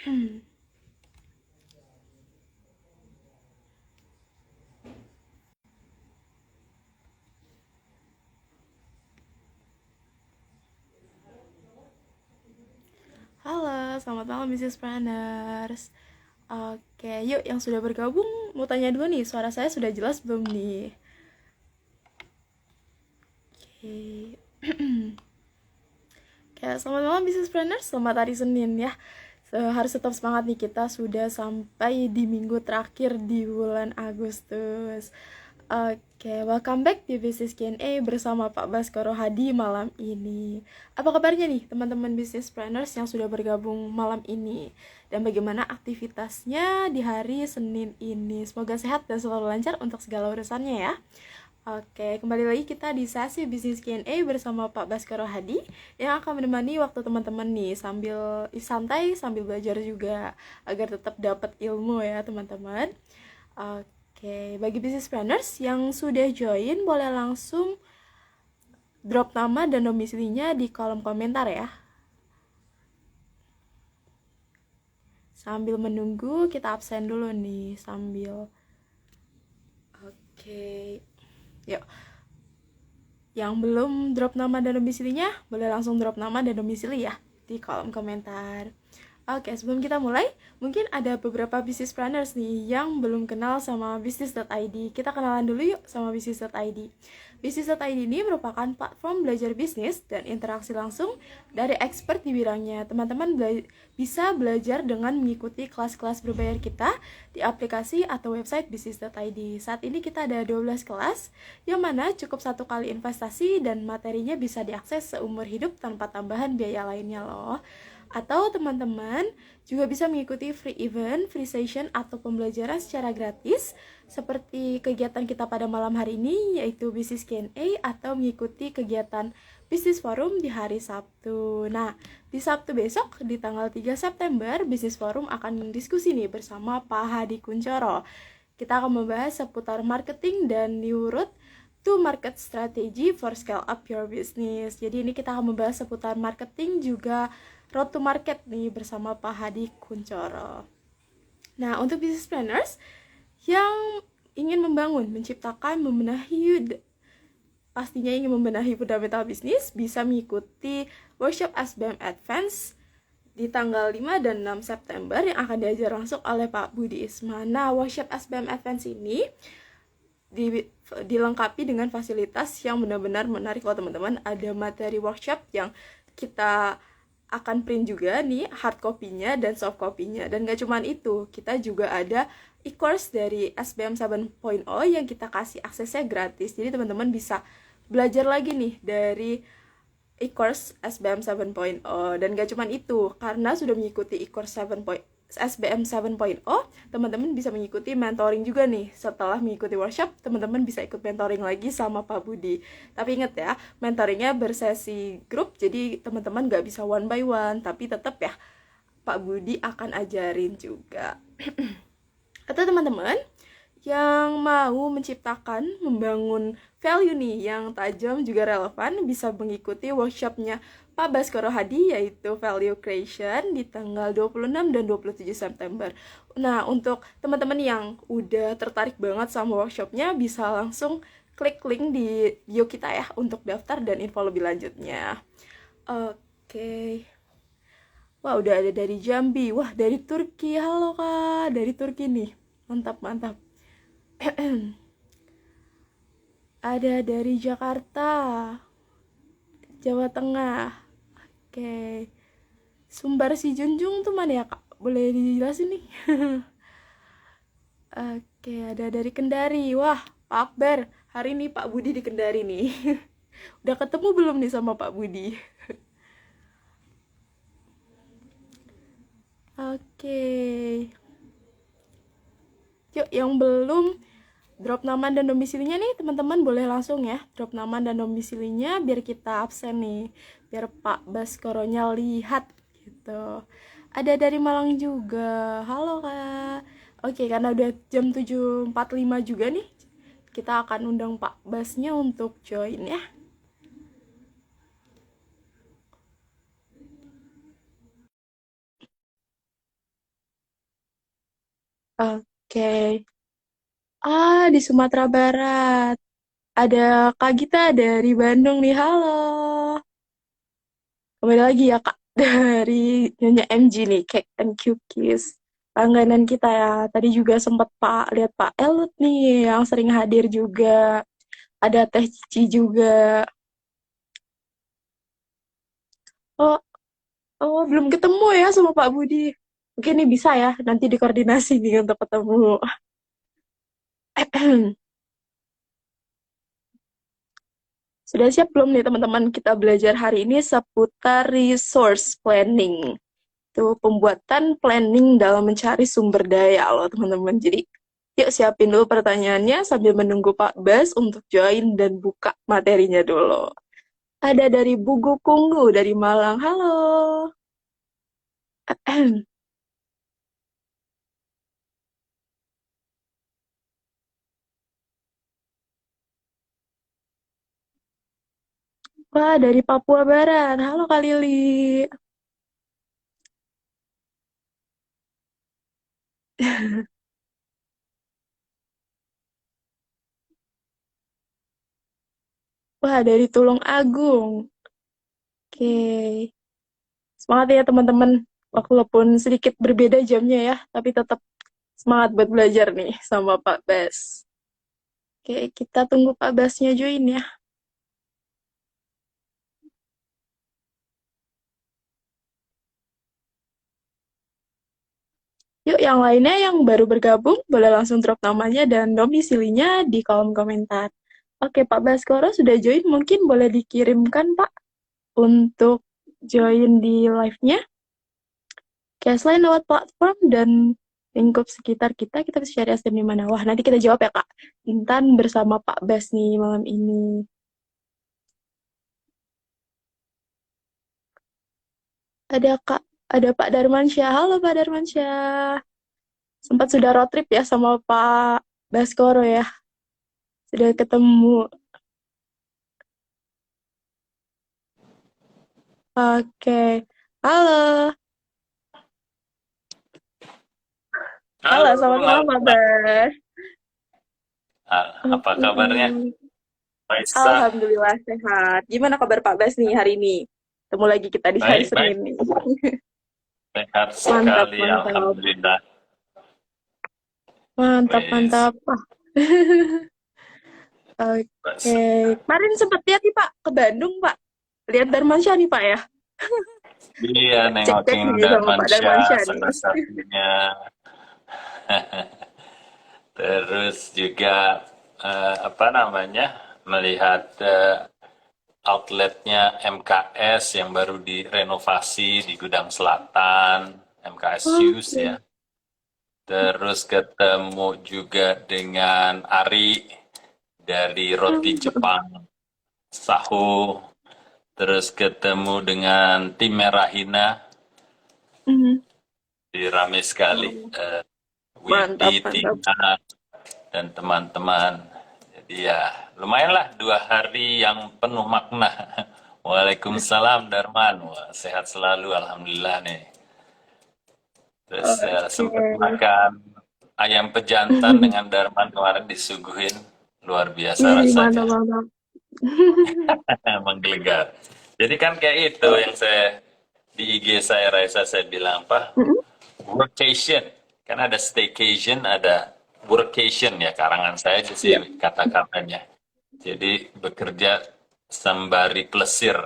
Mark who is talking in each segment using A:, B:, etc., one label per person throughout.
A: Halo, selamat malam Business Planners. Oke, yuk yang sudah bergabung mau tanya dulu nih, suara saya sudah jelas belum nih? Oke. Oke, selamat malam Business Planners, selamat hari Senin ya. Harus tetap semangat nih, kita sudah sampai di minggu terakhir di bulan Agustus. Oke, welcome back di Business Q&A bersama Pak Baskoro Hadi malam ini. Apa kabarnya nih teman-teman Business Planners yang sudah bergabung malam ini? Dan bagaimana aktivitasnya di hari Senin ini? Semoga sehat dan selalu lancar untuk segala urusannya ya. Oke, kembali lagi kita di sesi Business Q&A bersama Pak Baskoro Hadi yang akan menemani waktu teman-teman nih sambil santai sambil belajar juga agar tetap dapat ilmu ya teman-teman. Oke, bagi business planners yang sudah join boleh langsung drop nama dan domisilinya di kolom komentar ya. Sambil menunggu kita absen dulu nih sambil. Oke. Yuk. Yang belum drop nama dan domisilinya boleh langsung drop nama dan domisili ya di kolom komentar. Oke, sebelum kita mulai, mungkin ada beberapa business planners nih yang belum kenal sama bisnis.id. Kita kenalan dulu yuk sama bisnis.id. Bisnis.id ini merupakan platform belajar bisnis dan interaksi langsung dari expert di bidangnya. Teman-teman bisa belajar dengan mengikuti kelas-kelas berbayar kita di aplikasi atau website bisnis.id. Saat ini kita ada 12 kelas, yang mana cukup 1 kali investasi dan materinya bisa diakses seumur hidup tanpa tambahan biaya lainnya loh. Atau teman-teman juga bisa mengikuti free event, free session, atau pembelajaran secara gratis seperti kegiatan kita pada malam hari ini yaitu Business Q&A atau mengikuti kegiatan Business Forum di hari Sabtu. Nah, di Sabtu besok di tanggal 3 September Business Forum akan diskusi nih bersama Pak Hadi Kuncoro. Kita akan membahas seputar marketing dan new route to market strategy for scale up your business. Jadi ini kita akan membahas seputar marketing juga road to market nih bersama Pak Hadi Kuncoro. Nah, untuk business planners yang ingin membangun, menciptakan, pastinya ingin membenahi fundamental bisnis, bisa mengikuti workshop SBM Advance di tanggal 5 dan 6 September yang akan diajar langsung oleh Pak Budi Isma. Nah, workshop SBM Advance ini dilengkapi dengan fasilitas yang benar-benar menarik loh teman-teman. Ada materi workshop yang kita akan print juga nih hard copy-nya dan soft copy-nya. Dan gak cuman itu, kita juga ada e-course dari SBM 7.0 yang kita kasih aksesnya gratis. Jadi teman-teman bisa belajar lagi nih dari e-course SBM 7.0. Dan gak cuman itu, karena sudah mengikuti e-course SBM 7.0, teman-teman bisa mengikuti mentoring juga nih. Setelah mengikuti workshop, teman-teman bisa ikut mentoring lagi sama Pak Budi. Tapi ingat ya, mentoringnya bersesi grup, jadi teman-teman gak bisa one by one, tapi tetap ya, Pak Budi akan ajarin juga. Atau teman-teman yang mau menciptakan, membangun value nih yang tajam juga relevan, bisa mengikuti workshopnya Pak Baskoro Hadi yaitu Value Creation di tanggal 26 dan 27 September. Nah, untuk teman-teman yang udah tertarik banget sama workshopnya, bisa langsung klik link di bio kita ya untuk daftar dan info lebih lanjutnya. Oke. Wah, udah ada dari Jambi. Wah, dari Turki. Halo Kak, dari Turki nih. Mantap, mantap. Ada dari Jakarta, Jawa Tengah. Oke. Sumbar si Junjung tuh mana ya Kak? Boleh dijelasin nih? Oke, ada dari Kendari. Wah, Pak Akbar. Hari ini Pak Budi di Kendari nih. Udah ketemu belum nih sama Pak Budi? Oke. Yuk, yang belum drop nama dan domisilinya nih, teman-teman boleh langsung ya drop nama dan domisilinya biar kita absen nih. Biar Pak Baskoronya lihat gitu. Ada dari Malang juga. Halo Kak. Oke, karena udah jam 7.45 juga nih, kita akan undang Pak Basnya untuk join ya. di Sumatera Barat. Ada Kak Gita dari Bandung nih, halo. Kembali lagi ya Kak, dari Nyonya MG nih, Cake and Cookies. Langganan kita ya, tadi juga sempat lihat Pak Elut nih, yang sering hadir juga. Ada Teh Cici juga. Oh, oh belum ketemu ya sama Pak Budi. Mungkin nih bisa ya, nanti dikoordinasi nih untuk ketemu. Sudah siap belum nih teman-teman kita belajar hari ini seputar resource planning. Itu pembuatan planning dalam mencari sumber daya loh teman-teman. Jadi yuk siapin dulu pertanyaannya sambil menunggu Pak Bas untuk join dan buka materinya dulu. Ada dari Bugu Kunggu dari Malang. Halo. Wah, dari Papua Barat. Halo Kak Lili. Wah, dari Tulung Agung. Oke. Semangat ya teman-teman. Walaupun sedikit berbeda jamnya ya, tapi tetap semangat buat belajar nih sama Pak Bas. Oke, kita tunggu Pak Basnya join ya. Yuk, yang lainnya yang baru bergabung, boleh langsung drop namanya dan domisilinya di kolom komentar. Oke, Pak Baskoro sudah join, mungkin boleh dikirimkan, Pak, untuk join di live-nya. Oke, selain lewat platform dan lingkup sekitar kita, kita bisa cari asli di mana. Wah, nanti kita jawab ya, Kak. Intan bersama Pak Bas nih malam ini. Ada Kak, ada Pak Darmansyah. Halo Pak Darmansyah. Sempat sudah road trip ya sama Pak Baskoro ya. Sudah ketemu. Oke. Halo. Halo,
B: Halo,
A: selamat malam Pak
B: Mbak.
A: Bas.
B: Apa kabarnya?
A: Oke.
B: Raisa.
A: Alhamdulillah sehat. Gimana kabar Pak Bas nih hari ini? Ketemu lagi kita di hari
B: Baik, baik.
A: Senin nih.
B: Sehat
A: Mantap,
B: sekali,
A: mantap.
B: Alhamdulillah.
A: Mantap,
B: Wes,
A: mantap. Ah, oke.
B: Mas.
A: Kemarin sempat lihat nih Pak ke Bandung Pak. Lihat Darmansyah nih Pak ya.
B: Iya,
A: Cek-cek
B: nengokin
A: nih sama Pak
B: Darmansyah
A: Darmansyah nih.
B: salah satunya. Terus juga apa namanya? Melihat outletnya MKS yang baru direnovasi di Gudang Selatan, MKS Shoes
A: Oke.
B: ya. Terus ketemu juga dengan Ari dari Roti Jepang Saho, terus ketemu dengan tim Merahina,
A: Mhm.
B: di rame sekali,
A: Mantap,
B: Widi,
A: mantap.
B: Tina, dan teman-teman. Jadi ya lumayanlah 2 hari yang penuh makna. Waalaikumsalam Darman, wah, sehat selalu Alhamdulillah nih. Terus
A: Oke.
B: sempat makan ayam pejantan dengan Darman kemarin disuguhin, luar biasa
A: Wih,
B: rasanya.
A: mantap, mantap.
B: Menggelegar. Jadi kan kayak itu yang saya di IG saya Raisa saya bilang apa
A: Mhm.
B: workation kan ada staycation ada workation ya karangan saya itu sih
A: Iya,
B: kata-katanya. Jadi bekerja sembari plesir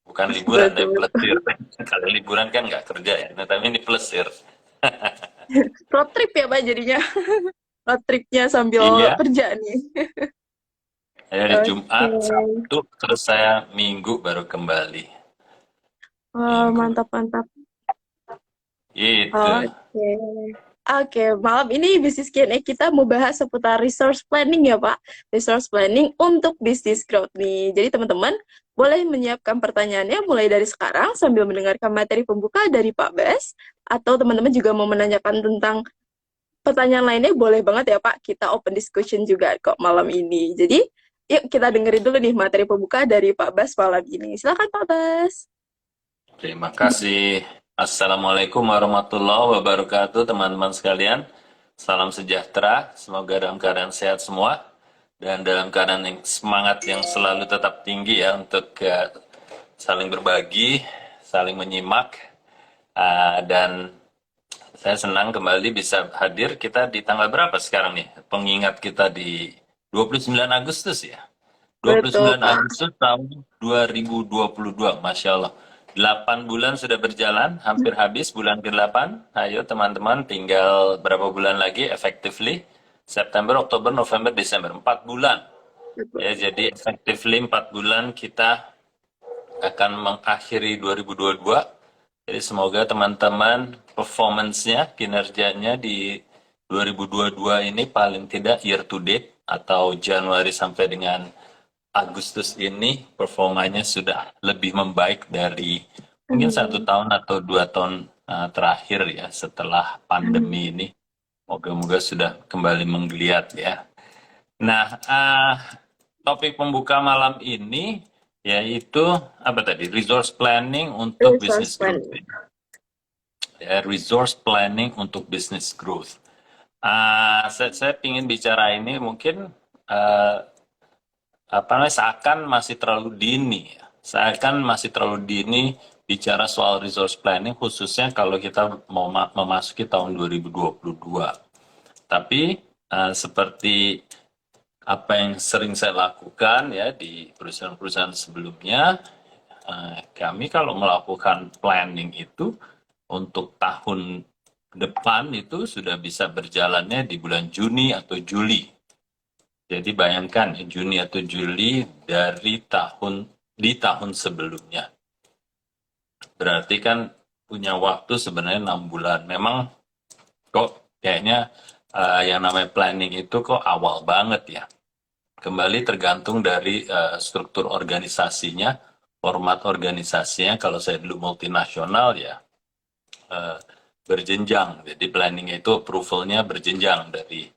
B: bukan liburan tapi
A: betul.
B: plesir. Kalau liburan kan nggak kerja ya, nah, tapi ini plesir.
A: Road trip ya, Pak, jadinya. Road tripnya sambil
B: Iya,
A: kerja nih.
B: dari
A: Oke.
B: Jumat, Sabtu, terus saya Minggu baru kembali.
A: Oh,
B: Minggu.
A: mantap, mantap.
B: Itu.
A: Oke. Oke, malam ini bisnis Q&A kita mau bahas seputar resource planning ya, Pak. Resource planning untuk bisnis growth nih. Jadi teman-teman boleh menyiapkan pertanyaannya mulai dari sekarang sambil mendengarkan materi pembuka dari Pak Bes. Atau teman-teman juga mau menanyakan tentang pertanyaan lainnya, boleh banget ya, Pak. Kita open discussion juga kok malam ini. Jadi, yuk kita dengerin dulu nih materi pembuka dari Pak Bas malam ini. Silakan Pak Bas.
B: Terima kasih. Assalamualaikum warahmatullahi wabarakatuh, teman-teman sekalian. Salam sejahtera, semoga dalam keadaan sehat semua dan dalam keadaan yang semangat yang selalu tetap tinggi ya untuk saling berbagi, saling menyimak, dan saya senang kembali bisa hadir. Kita di tanggal berapa sekarang nih? Pengingat kita di 29 Agustus ya.
A: Betul,
B: 29
A: Kak.
B: Agustus tahun 2022, Masya Allah. 8 bulan sudah berjalan, hampir habis bulan ke-8. Ayo teman-teman, tinggal berapa bulan lagi effectively? September, Oktober, November, Desember. 4 bulan.
A: Betul.
B: Ya, jadi effectively 4 bulan kita akan mengakhiri 2022. Jadi semoga teman-teman performance-nya, kinerjanya di 2022 ini paling tidak year to date atau Januari sampai dengan Agustus ini performanya sudah lebih membaik dari mungkin 1 tahun atau 2 tahun terakhir ya setelah pandemi ini. Moga-moga sudah kembali menggeliat ya. Nah, topik pembuka malam ini yaitu apa tadi? Resource planning untuk
A: Resource
B: business growth.
A: planning.
B: Ya, resource planning untuk business growth. Saya ingin bicara ini mungkin uh, apa namanya, seakan masih terlalu dini ya. Seakan masih terlalu dini bicara soal resource planning khususnya kalau kita mau memasuki tahun 2022. Tapi seperti apa yang sering saya lakukan ya di perusahaan-perusahaan sebelumnya, kami kalau melakukan planning itu untuk tahun depan itu sudah bisa berjalannya di bulan Juni atau Juli. Jadi bayangkan Juni atau Juli di tahun sebelumnya. Berarti kan punya waktu sebenarnya 6 bulan. Memang kok kayaknya yang namanya planning itu kok awal banget ya. Kembali tergantung dari struktur organisasinya, format organisasinya. Kalau saya dulu multinasional ya berjenjang. Jadi planning itu approval-nya berjenjang dari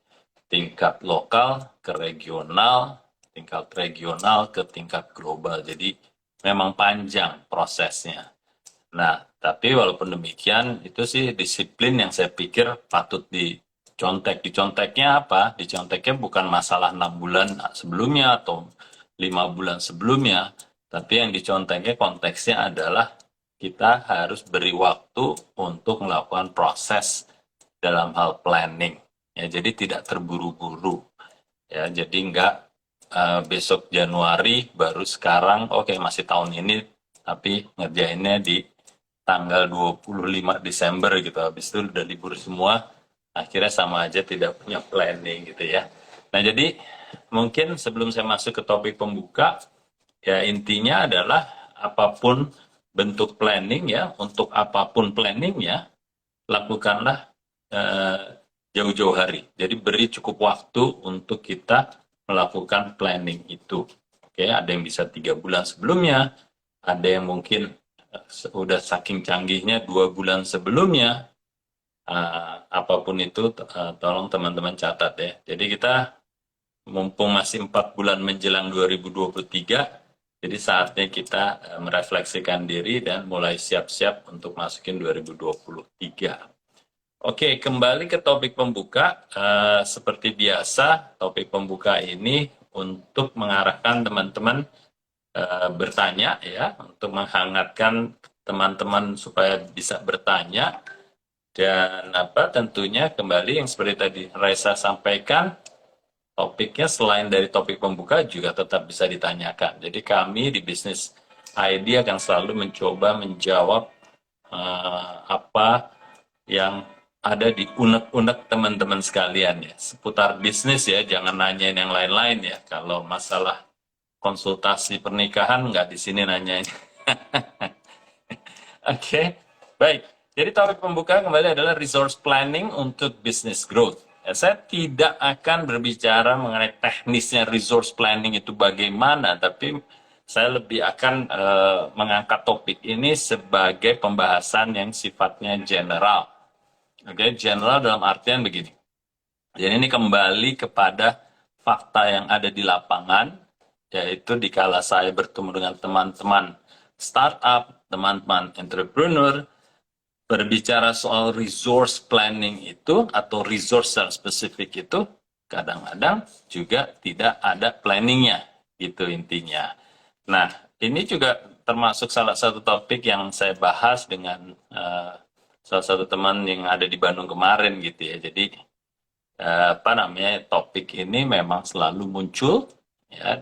B: tingkat lokal ke regional, tingkat regional ke tingkat global. Jadi memang panjang prosesnya. Nah, tapi walaupun demikian, itu sih disiplin yang saya pikir patut dicontek. Diconteknya apa? Diconteknya bukan masalah 6 bulan sebelumnya atau 5 bulan sebelumnya, tapi yang diconteknya konteksnya adalah kita harus beri waktu untuk melakukan proses dalam hal planning. Ya, jadi tidak terburu-buru. Ya, jadi enggak besok Januari baru sekarang, oke masih tahun ini, tapi ngerjainnya di tanggal 25 Desember gitu. Habis itu udah libur semua, akhirnya sama aja tidak punya planning gitu ya. Nah, jadi mungkin sebelum saya masuk ke topik pembuka, ya intinya adalah apapun bentuk planning ya, untuk apapun planningnya, lakukanlah jauh-jauh hari. Jadi beri cukup waktu untuk kita melakukan planning itu. Oke, ada yang bisa 3 bulan sebelumnya, ada yang mungkin udah saking canggihnya 2 bulan sebelumnya. Apapun itu, tolong teman-teman catat ya. Jadi kita mumpung masih 4 bulan menjelang 2023, jadi saatnya kita merefleksikan diri dan mulai siap-siap untuk masukin 2023. Oke, kembali ke topik pembuka. Seperti biasa, topik pembuka ini untuk mengarahkan teman-teman bertanya ya, untuk menghangatkan teman-teman supaya bisa bertanya. Dan tentunya kembali yang seperti tadi Raisa sampaikan, topiknya selain dari topik pembuka juga tetap bisa ditanyakan. Jadi kami di Business ID akan selalu mencoba menjawab apa yang ada di unek-unek teman-teman sekalian ya. Seputar bisnis ya, jangan nanyain yang lain-lain ya. Kalau masalah konsultasi pernikahan nggak di sini nanyain. Oke, baik. Jadi topik pembuka kembali adalah resource planning untuk business growth. Ya, saya tidak akan berbicara mengenai teknisnya resource planning itu bagaimana, tapi saya lebih akan mengangkat topik ini sebagai pembahasan yang sifatnya general. Oke, general dalam artian begini. Jadi ini kembali kepada fakta yang ada di lapangan, yaitu dikala saya bertemu dengan teman-teman startup, teman-teman entrepreneur, berbicara soal resource planning itu atau resource yang spesifik itu kadang-kadang juga tidak ada planningnya gitu intinya. Nah, ini juga termasuk salah satu topik yang saya bahas dengan salah satu teman yang ada di Bandung kemarin gitu ya. Jadi apa namanya, topik ini memang selalu muncul ya,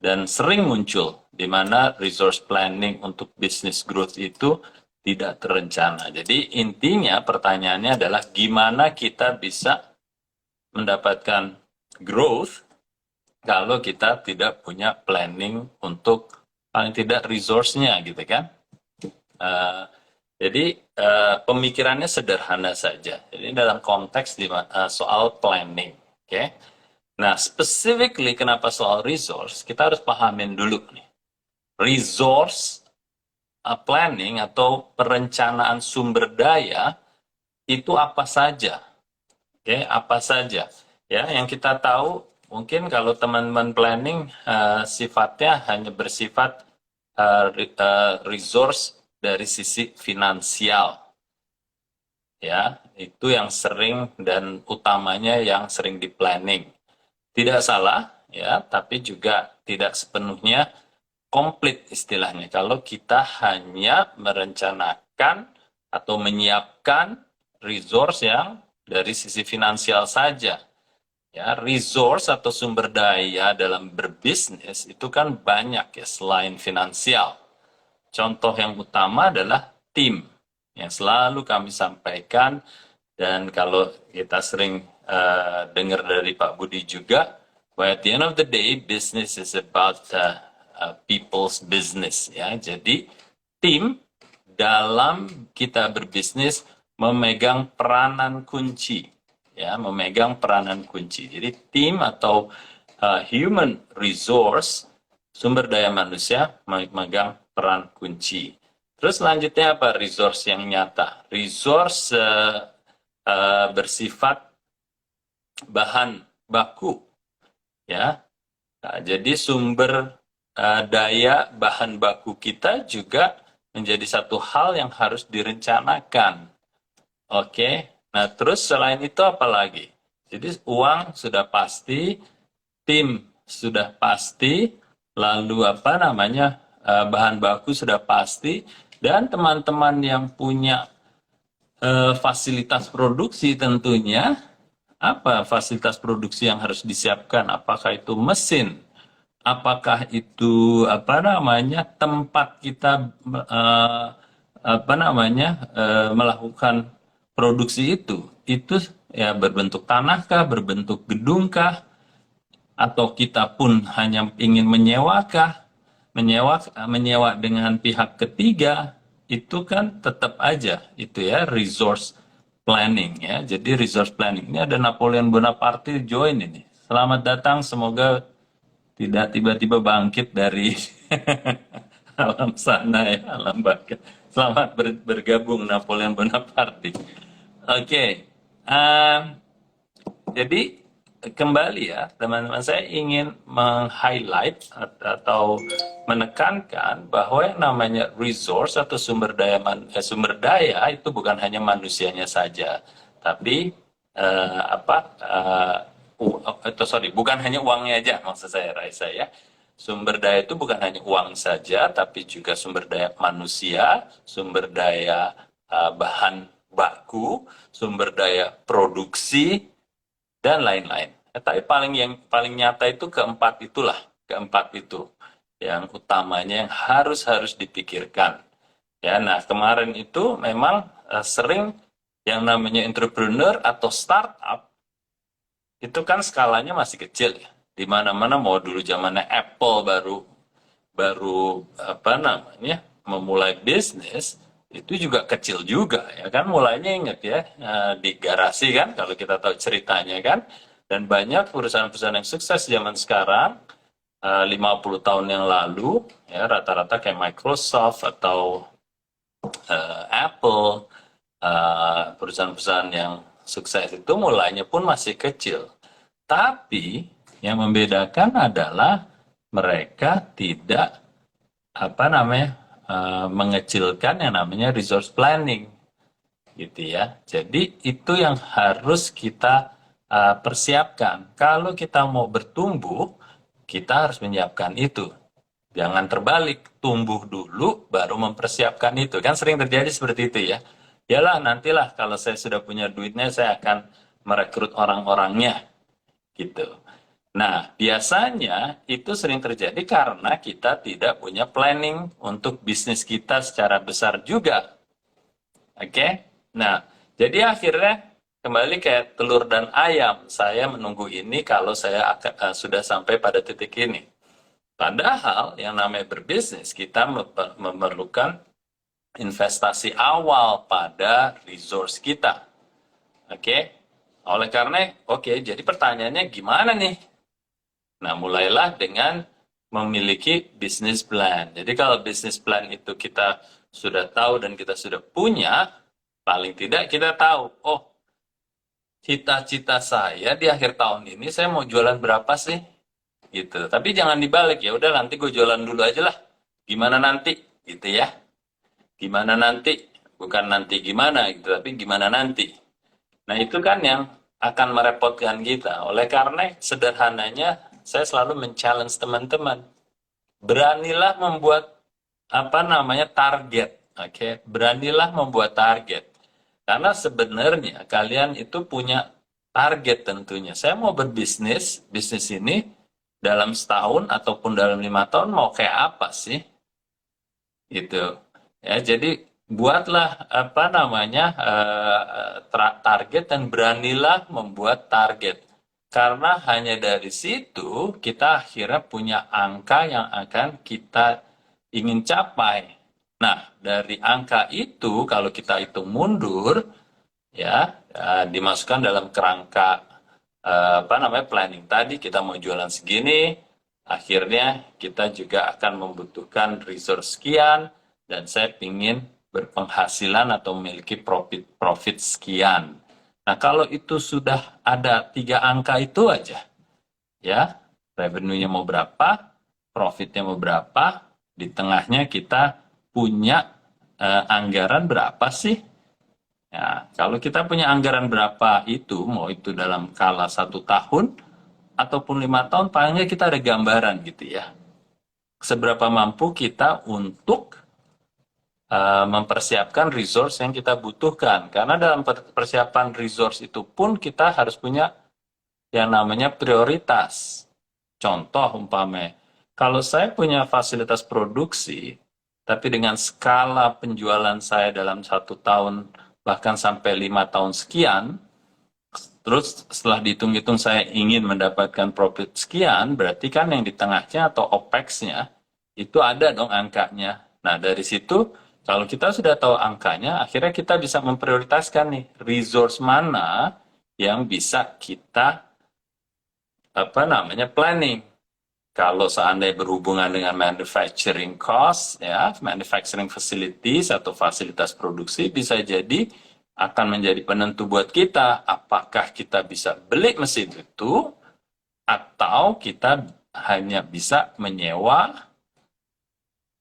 B: dan sering muncul di mana resource planning untuk business growth itu tidak terencana. Jadi intinya pertanyaannya adalah gimana kita bisa mendapatkan growth kalau kita tidak punya planning untuk paling tidak resource-nya gitu kan. Jadi pemikirannya sederhana saja. Jadi dalam konteks soal planning, oke? Okay? Nah, specifically kenapa soal resource, kita harus pahamin dulu nih. Resource planning atau perencanaan sumber daya itu apa saja? Oke, okay? Apa saja? Ya, yang kita tahu mungkin kalau teman-teman planning sifatnya hanya bersifat resource dari sisi finansial. Ya, itu yang sering dan utamanya yang sering di planning. Tidak salah, ya, tapi juga tidak sepenuhnya komplit istilahnya. Kalau kita hanya merencanakan atau menyiapkan resource yang dari sisi finansial saja. Ya, resource atau sumber daya dalam berbisnis itu kan banyak ya selain finansial. Contoh yang utama adalah tim yang selalu kami sampaikan, dan kalau kita sering dengar dari Pak Budi juga, bahwa at the end of the day business is about people's business ya. Jadi tim dalam kita berbisnis memegang peranan kunci ya, memegang peranan kunci. Jadi tim atau human resource, sumber daya manusia memegang peran kunci. Terus selanjutnya apa? Resource yang nyata. Resource bersifat bahan baku, ya. Nah, jadi sumber daya bahan baku kita juga menjadi satu hal yang harus direncanakan. Oke. Nah, terus selain itu apa lagi? Jadi uang sudah pasti, tim sudah pasti, lalu apa namanya? Bahan baku sudah pasti, dan teman-teman yang punya fasilitas produksi tentunya, apa fasilitas produksi yang harus disiapkan? Apakah itu mesin? Apakah itu apa namanya tempat kita apa namanya melakukan produksi itu? Itu ya berbentuk tanahkah, berbentuk gedungkah, atau kita pun hanya ingin menyewakah? Menyewa dengan pihak ketiga, itu kan tetap aja itu ya resource planning ya. Jadi resource planning ini ada Napoleon Bonaparte join ini. Selamat datang, semoga tidak tiba-tiba bangkit dari alam sana ya, alam baka. Selamat bergabung Napoleon Bonaparte. Oke. Jadi kembali ya teman-teman, saya ingin meng-highlight atau menekankan bahwa yang namanya resource atau sumber daya itu bukan hanya manusianya saja, tapi bukan hanya uangnya aja, maksud saya Raisa ya. Sumber daya itu bukan hanya uang saja, tapi juga sumber daya manusia, sumber daya bahan baku, sumber daya produksi, dan lain-lain. Tapi yang paling nyata itu keempat itu yang utamanya yang harus dipikirkan. Ya, nah kemarin itu memang sering yang namanya entrepreneur atau startup itu kan skalanya masih kecil ya. Di mana-mana, mau dulu zamannya Apple baru apa namanya memulai bisnis, itu juga kecil juga ya kan, mulainya ingat ya di garasi kan kalau kita tahu ceritanya kan. Dan banyak perusahaan-perusahaan yang sukses zaman sekarang 50 tahun yang lalu ya rata-rata kayak Microsoft atau Apple, perusahaan-perusahaan yang sukses itu mulainya pun masih kecil. Tapi yang membedakan adalah mereka tidak apa namanya mengecilkan yang namanya resource planning. gitu ya. Jadi itu yang harus kita persiapkan. Kalau kita mau bertumbuh, kita harus menyiapkan itu. Jangan terbalik, tumbuh dulu baru mempersiapkan itu. Kan sering terjadi seperti itu ya. Yalah, nantilah kalau saya sudah punya duitnya saya akan merekrut orang-orangnya gitu. Nah, biasanya itu sering terjadi karena kita tidak punya planning untuk bisnis kita secara besar juga. Oke? Nah, jadi akhirnya kembali kayak telur dan ayam. Saya menunggu ini kalau saya sudah sampai pada titik ini. Padahal yang namanya berbisnis, kita memerlukan investasi awal pada resource kita. Oke? Oleh karena, jadi pertanyaannya gimana nih? Nah, mulailah dengan memiliki business plan. Jadi kalau business plan itu kita sudah tahu dan kita sudah punya, paling tidak kita tahu, oh, cita-cita saya di akhir tahun ini saya mau jualan berapa sih? Gitu. Tapi jangan dibalik, ya udah nanti gue jualan dulu aja lah. Gimana nanti? Gitu ya. Gimana nanti? Bukan nanti gimana gitu, tapi gimana nanti. Nah, itu kan yang akan merepotkan kita. Oleh karena sederhananya saya selalu men-challenge teman-teman. Beranilah membuat target. Oke, beranilah membuat target. Karena sebenarnya kalian itu punya target tentunya. Saya mau berbisnis, bisnis ini dalam setahun ataupun dalam 5 tahun mau kayak apa sih? Gitu. Ya, jadi buatlah target dan beranilah membuat target. Karena hanya dari situ kita akhirnya punya angka yang akan kita ingin capai. Nah, dari angka itu kalau kita hitung mundur, ya, dimasukkan dalam kerangka planning tadi, kita mau jualan segini, akhirnya kita juga akan membutuhkan resource sekian, dan saya ingin berpenghasilan atau memiliki profit sekian. Nah, kalau itu sudah ada 3 angka itu aja, ya, revenue-nya mau berapa, profitnya mau berapa, di tengahnya kita punya anggaran berapa sih? Ya, kalau kita punya anggaran berapa itu, mau itu dalam skala 1 tahun ataupun 5 tahun, paling nggak kita ada gambaran gitu ya. Seberapa mampu kita untuk mempersiapkan resource yang kita butuhkan. Karena dalam persiapan resource itu pun kita harus punya yang namanya prioritas. Contoh umpamanya, kalau saya punya fasilitas produksi, tapi dengan skala penjualan saya dalam 1 tahun bahkan sampai 5 tahun sekian, terus setelah dihitung-hitung saya ingin mendapatkan profit sekian, berarti kan yang di tengahnya atau OPEX-nya itu ada dong angkanya. Nah, dari situ kalau kita sudah tahu angkanya, akhirnya kita bisa memprioritaskan nih resource mana yang bisa kita planning. Kalau seandainya berhubungan dengan manufacturing cost, ya, manufacturing facilities atau fasilitas produksi, bisa jadi akan menjadi penentu buat kita. Apakah kita bisa beli mesin itu, atau kita hanya bisa menyewa,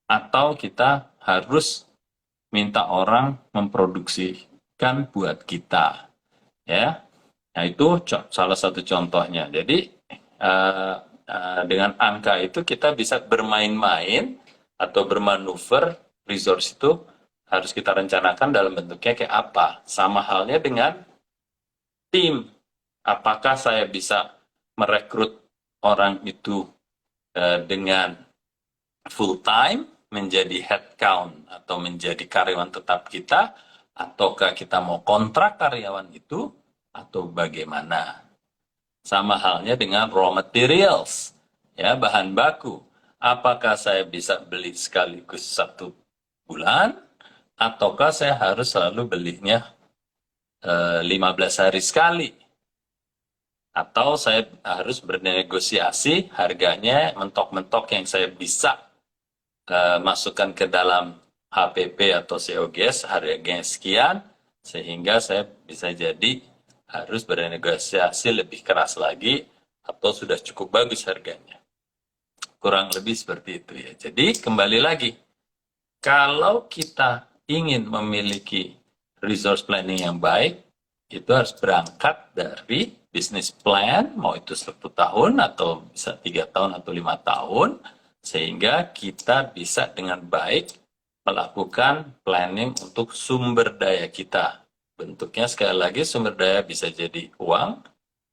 B: atau kita harus minta orang memproduksikan buat kita. Ya, nah itu salah satu contohnya. Jadi, dengan angka itu kita bisa bermain-main atau bermanuver, resource itu harus kita rencanakan dalam bentuknya kayak apa. Sama halnya dengan tim. Apakah saya bisa merekrut orang itu dengan full time menjadi headcount atau menjadi karyawan tetap kita, ataukah kita mau kontrak karyawan itu, atau bagaimana? Sama halnya dengan raw materials, ya, bahan baku. Apakah saya bisa beli sekaligus 1 bulan, ataukah saya harus selalu belinya 15 hari sekali? Atau saya harus bernegosiasi harganya mentok-mentok yang saya bisa masukkan ke dalam HPP atau COGS harganya sekian, sehingga saya bisa jadi harus bernegosiasi lebih keras lagi atau sudah cukup bagus harganya. Kurang lebih seperti itu ya. Jadi kembali lagi, kalau kita ingin memiliki resource planning yang baik itu harus berangkat dari bisnis plan, mau itu 1 tahun atau bisa 3 tahun atau 5 tahun, sehingga kita bisa dengan baik melakukan planning untuk sumber daya kita. Bentuknya sekali lagi sumber daya bisa jadi uang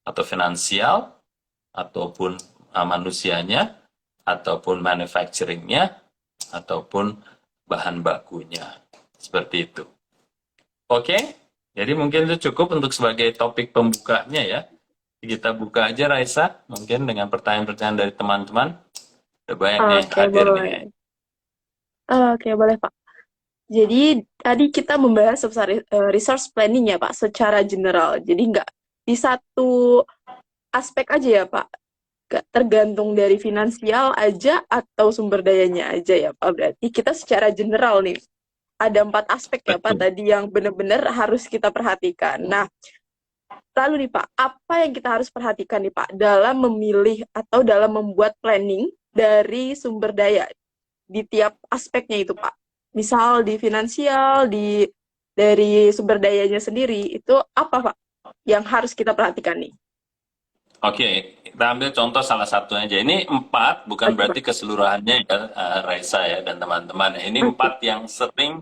B: atau finansial, ataupun manusianya, ataupun manufacturingnya, ataupun bahan bakunya. Seperti itu. Oke, jadi mungkin itu cukup untuk sebagai topik pembukanya ya. Kita buka aja Raisa, mungkin dengan pertanyaan-pertanyaan dari teman-teman. Udah banyak nih yang
A: Oke,
B: hadir nih.
A: boleh. Oke, boleh, Pak. Jadi tadi kita membahas sebesar resource planning ya Pak, secara general. Jadi nggak di satu aspek aja ya Pak, nggak tergantung dari finansial aja atau sumber dayanya aja ya Pak. Berarti kita secara general nih, ada 4 aspek ya Pak
B: Betul.
A: tadi yang benar-benar harus kita perhatikan. Nah, lalu nih Pak, apa yang kita harus perhatikan nih Pak dalam memilih atau dalam membuat planning dari sumber daya di tiap aspeknya itu Pak? Misal di finansial, dari sumber dayanya sendiri, itu apa Pak yang harus kita perhatikan nih?
B: Oke, kita ambil contoh salah satu aja. Ini 4, bukan
A: Oke Pak.
B: berarti keseluruhannya ya, Raisa ya dan teman-teman. Ini
A: Oke.
B: 4 yang sering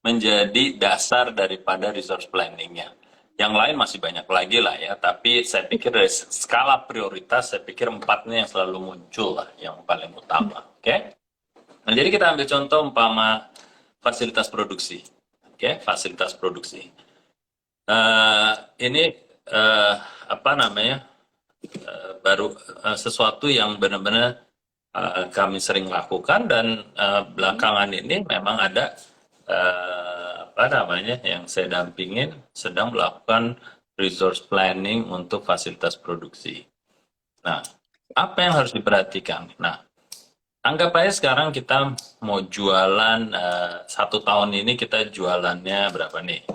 B: menjadi dasar daripada resource planningnya. Yang lain masih banyak lagi lah ya, tapi saya pikir dari skala prioritas, saya pikir 4 ini yang selalu muncul lah, yang paling utama. Oke? Nah, jadi kita ambil contoh umpama fasilitas produksi. Oke, fasilitas produksi. Ini apa namanya? Baru sesuatu yang benar-benar kami sering lakukan dan belakangan ini memang ada apa namanya yang saya dampingin sedang melakukan resource planning untuk fasilitas produksi. Nah, apa yang harus diperhatikan? Nah, anggap aja sekarang kita mau jualan 1 tahun ini kita jualannya berapa nih?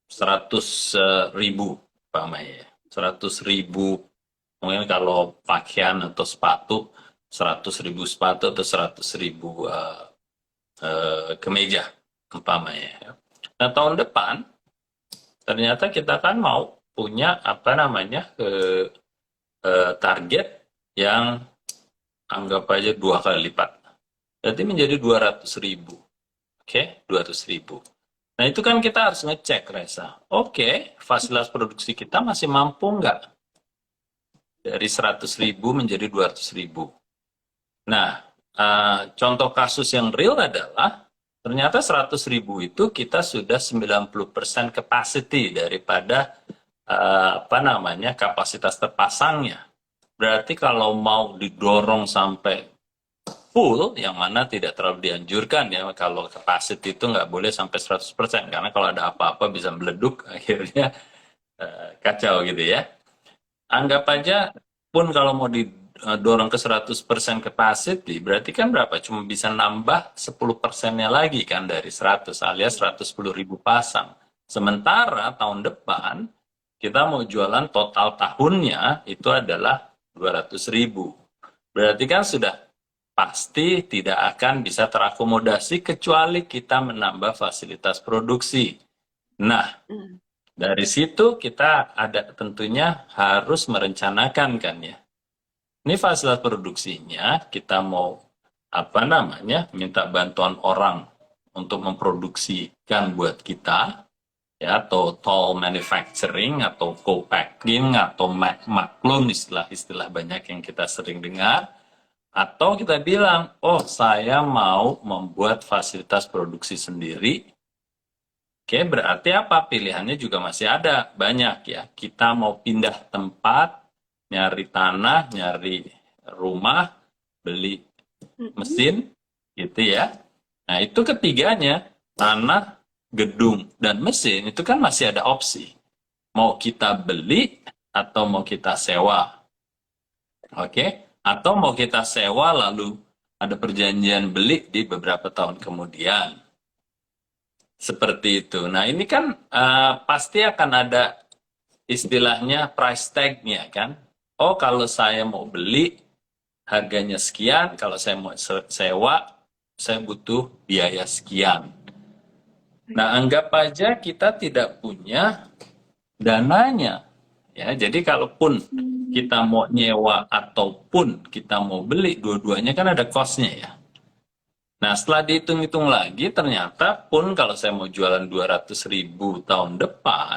B: 100.000 Pak Maya. 100.000 mungkin kalau pakaian atau sepatu 100.000 sepatu atau 100.000 kemeja umpamanya. Nah tahun depan ternyata kita kan mau punya apa namanya target yang anggap aja 2 kali lipat. Berarti menjadi 200.000. Oke, 200.000. Nah itu kan kita harus ngecek Reza. Oke, fasilitas produksi kita masih mampu nggak? Dari 100.000 menjadi 200.000. Nah, contoh kasus yang real adalah ternyata 100.000 itu kita sudah 90% capacity daripada apa namanya kapasitas terpasangnya. Berarti kalau mau didorong sampai full, yang mana tidak terlalu dianjurkan ya, kalau capacity itu nggak boleh sampai 100%, karena kalau ada apa-apa bisa meleduk, akhirnya kacau gitu ya. Anggap aja pun kalau mau didorong ke 100% capacity, berarti kan berapa? Cuma bisa nambah 10%-nya lagi kan dari 100, alias 110.000 pasang. Sementara tahun depan, kita mau jualan total tahunnya itu adalah 200.000. Berarti kan sudah pasti tidak akan bisa terakomodasi kecuali kita menambah fasilitas produksi. Nah,
A: Hmm.
B: dari situ kita ada tentunya harus merencanakan kan ya. Ini fasilitas produksinya kita mau apa namanya minta bantuan orang untuk memproduksikan buat kita ya, atau toll manufacturing atau co-packing atau maklum istilah-istilah banyak yang kita sering dengar, atau kita bilang oh saya mau membuat fasilitas produksi sendiri. Oke, berarti apa? Pilihannya juga masih ada, banyak ya. Kita mau pindah tempat, nyari tanah, nyari rumah, beli mesin, gitu ya. Nah, itu ketiganya, tanah, gedung, dan mesin, itu kan masih ada opsi. Mau kita beli atau mau kita sewa. Oke? Atau mau kita sewa lalu ada perjanjian beli di beberapa tahun kemudian. Seperti itu. Nah, ini kan pasti akan ada istilahnya price tag-nya kan. Oh, kalau saya mau beli harganya sekian, kalau saya mau sewa saya butuh biaya sekian. Nah, anggap aja kita tidak punya dananya. Ya, jadi kalaupun
A: Hmm,
B: kita mau nyewa ataupun kita mau beli, dua-duanya kan ada cost-nya ya. Nah, setelah dihitung-hitung lagi, ternyata pun kalau saya mau jualan 200.000 tahun depan,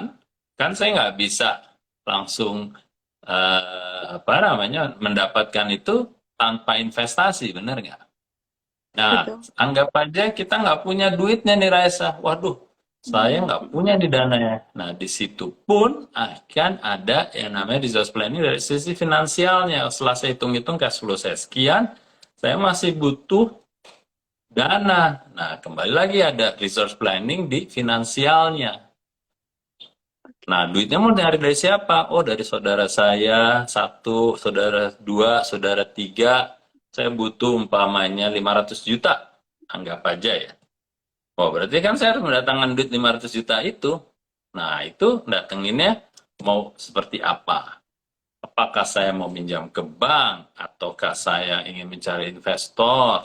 B: kan saya nggak bisa langsung apa namanya mendapatkan itu tanpa investasi, benar nggak? Nah,
A: betul.
B: anggap aja kita nggak punya duitnya nih Raisa. Waduh, saya
A: Hmm,
B: nggak punya di dananya. Nah, di situ pun akan ada yang namanya resource planning dari sisi finansialnya. Setelah saya hitung-hitung cash flow saya sekian, saya masih butuh dana. Nah, kembali lagi ada resource planning di finansialnya. Nah, duitnya mau dari siapa? Oh, dari saudara saya, satu, saudara dua, saudara tiga. Saya butuh umpamanya 500 juta. Anggap aja ya. Oh, berarti kan saya harus mendatangkan duit 500 juta itu. Nah, itu datanginnya mau seperti apa? Apakah saya mau minjam ke bank? Ataukah saya ingin mencari investor?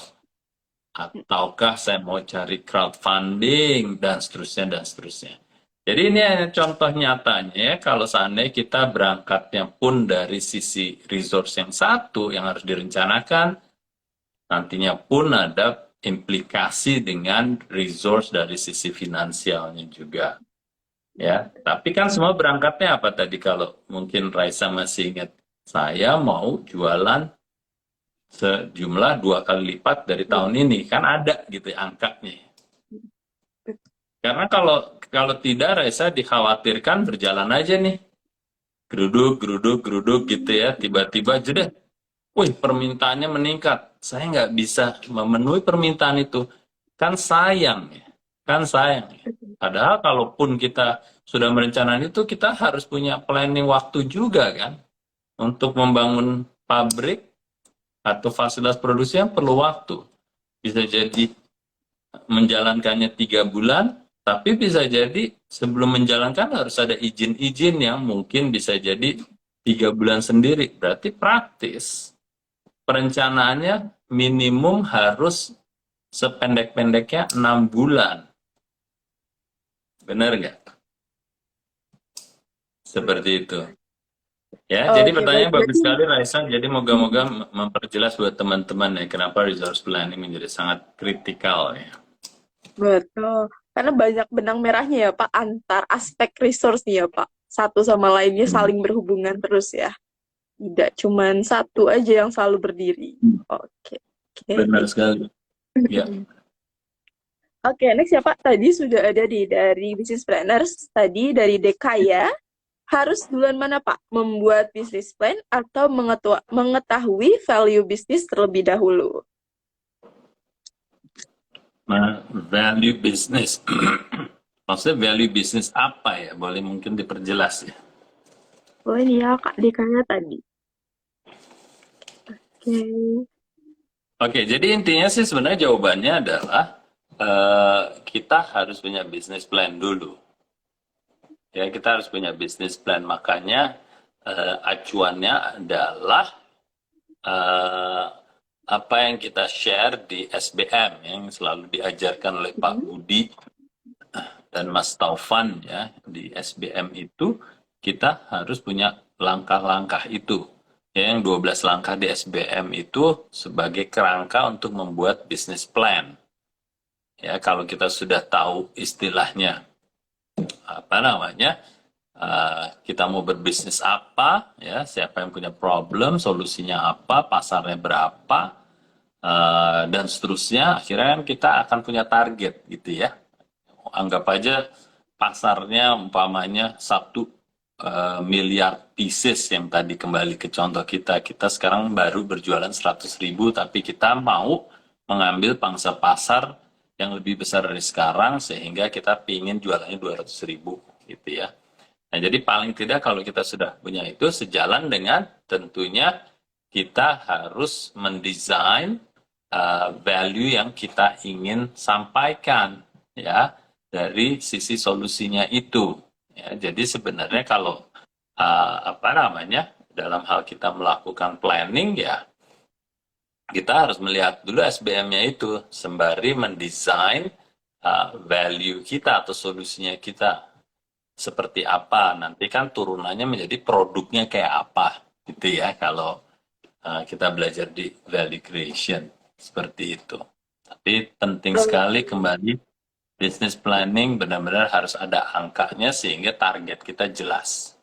B: Ataukah saya mau cari crowdfunding? Dan seterusnya, dan seterusnya. Jadi ini hanya contoh nyatanya ya, kalau seandainya kita berangkatnya pun dari sisi resource yang satu yang harus direncanakan, nantinya pun ada implikasi dengan resource dari sisi finansialnya juga. Ya, tapi kan semua berangkatnya apa tadi kalau mungkin Raisa masih ingat, saya mau jualan sejumlah 2 kali lipat dari tahun
A: iya.
B: ini, kan ada gitu ya angkanya.
A: Bet-
B: Karena kalau kalau tidak Raisa dikhawatirkan berjalan aja nih, geruduk geruduk geruduk gitu ya, tiba-tiba jeda, wih permintaannya meningkat, saya nggak bisa memenuhi permintaan itu, kan sayang ya, kan sayang ya.
A: betul.
B: Padahal kalaupun kita sudah merencanakan itu, kita harus punya planning waktu juga kan, untuk membangun pabrik atau fasilitas produksi yang perlu waktu. Bisa jadi menjalankannya 3 bulan, tapi bisa jadi sebelum menjalankan harus ada izin-izin yang mungkin bisa jadi 3 bulan sendiri. Berarti praktis perencanaannya minimum harus sependek-pendeknya 6 bulan. Benar nggak? Seperti itu. Ya, jadi
A: Oke, baik.
B: pertanyaan bagus
A: Berarti,
B: sekali Raisa. Jadi moga-moga
A: hmm,
B: memperjelas buat teman-teman ya kenapa resource planning menjadi sangat kritikal ya.
A: betul. Karena banyak benang merahnya ya, Pak, antar aspek resource nih ya, Pak. Satu sama lainnya
B: Hmm,
A: saling berhubungan terus ya. Tidak cuman satu aja yang selalu berdiri. Oke,
B: benar
A: oke.
B: sekali. Ya.
A: Oke, next ya Pak. Tadi sudah ada dari business planners, tadi dari Dekaya. Harus duluan mana Pak? Membuat business plan atau mengetahui value bisnis terlebih dahulu?
B: Nah, value business. Maksudnya value business apa ya? Boleh mungkin diperjelas ya.
A: Boleh nih ya Kak Dekaya tadi. Oke.
B: Oke, jadi intinya sih sebenarnya jawabannya adalah kita harus punya business plan dulu. Ya, kita harus punya business plan. Makanya acuannya adalah eh, apa yang kita share di SBM yang selalu diajarkan oleh Pak
A: Mhm.
B: Budi dan Mas Taufan ya di SBM itu, kita harus punya langkah-langkah itu. Ya, yang 12 langkah di SBM itu sebagai kerangka untuk membuat business plan. Ya, kalau kita sudah tahu istilahnya apa namanya, kita mau berbisnis apa, ya, siapa yang punya problem, solusinya apa, pasarnya berapa, dan seterusnya, akhirnya kan kita akan punya target gitu ya. Anggap aja pasarnya umpamanya 1 miliar pieces yang tadi kembali ke contoh kita sekarang baru berjualan 100.000 tapi kita mau mengambil pangsa pasar yang lebih besar dari sekarang sehingga kita pingin jualannya 200.000 gitu ya. Nah, jadi paling tidak kalau kita sudah punya itu sejalan dengan tentunya kita harus mendesain value yang kita ingin sampaikan ya dari sisi solusinya itu. Ya, jadi sebenarnya kalau apa namanya dalam hal kita melakukan planning ya kita harus melihat dulu SBM-nya itu sembari mendesain value kita atau solusinya kita seperti apa, nanti kan turunannya menjadi produknya kayak apa, gitu ya, kalau kita belajar di value creation, seperti itu. Tapi penting sekali kembali, business planning benar-benar harus ada angkanya sehingga target kita jelas.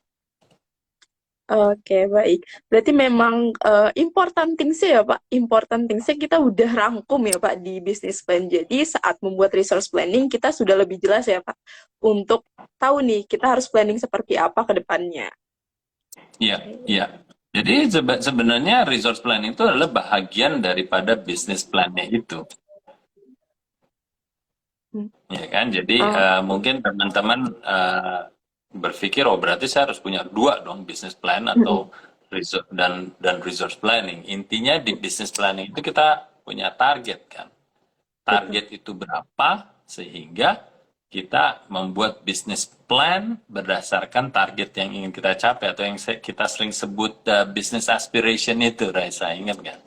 A: Oke, baik. Berarti memang important things-nya ya, Pak. Important things-nya kita udah rangkum ya, Pak, di business plan. Jadi saat membuat resource planning, kita sudah lebih jelas ya, Pak, untuk tahu nih, kita harus planning seperti apa ke depannya.
B: Iya, iya. Jadi sebenarnya resource planning itu adalah bahagian daripada business plan-nya itu.
A: Hmm.
B: Ya kan, jadi
A: Oh,
B: mungkin teman-teman berpikir, oh berarti saya harus punya dua dong, business plan
A: mm-mm.
B: atau dan resource planning. Intinya di business planning itu kita punya target kan.
A: Betul.
B: Target itu berapa sehingga kita membuat business plan berdasarkan target yang ingin kita capai atau yang kita sering sebut business aspiration itu, Raisa, ingat kan?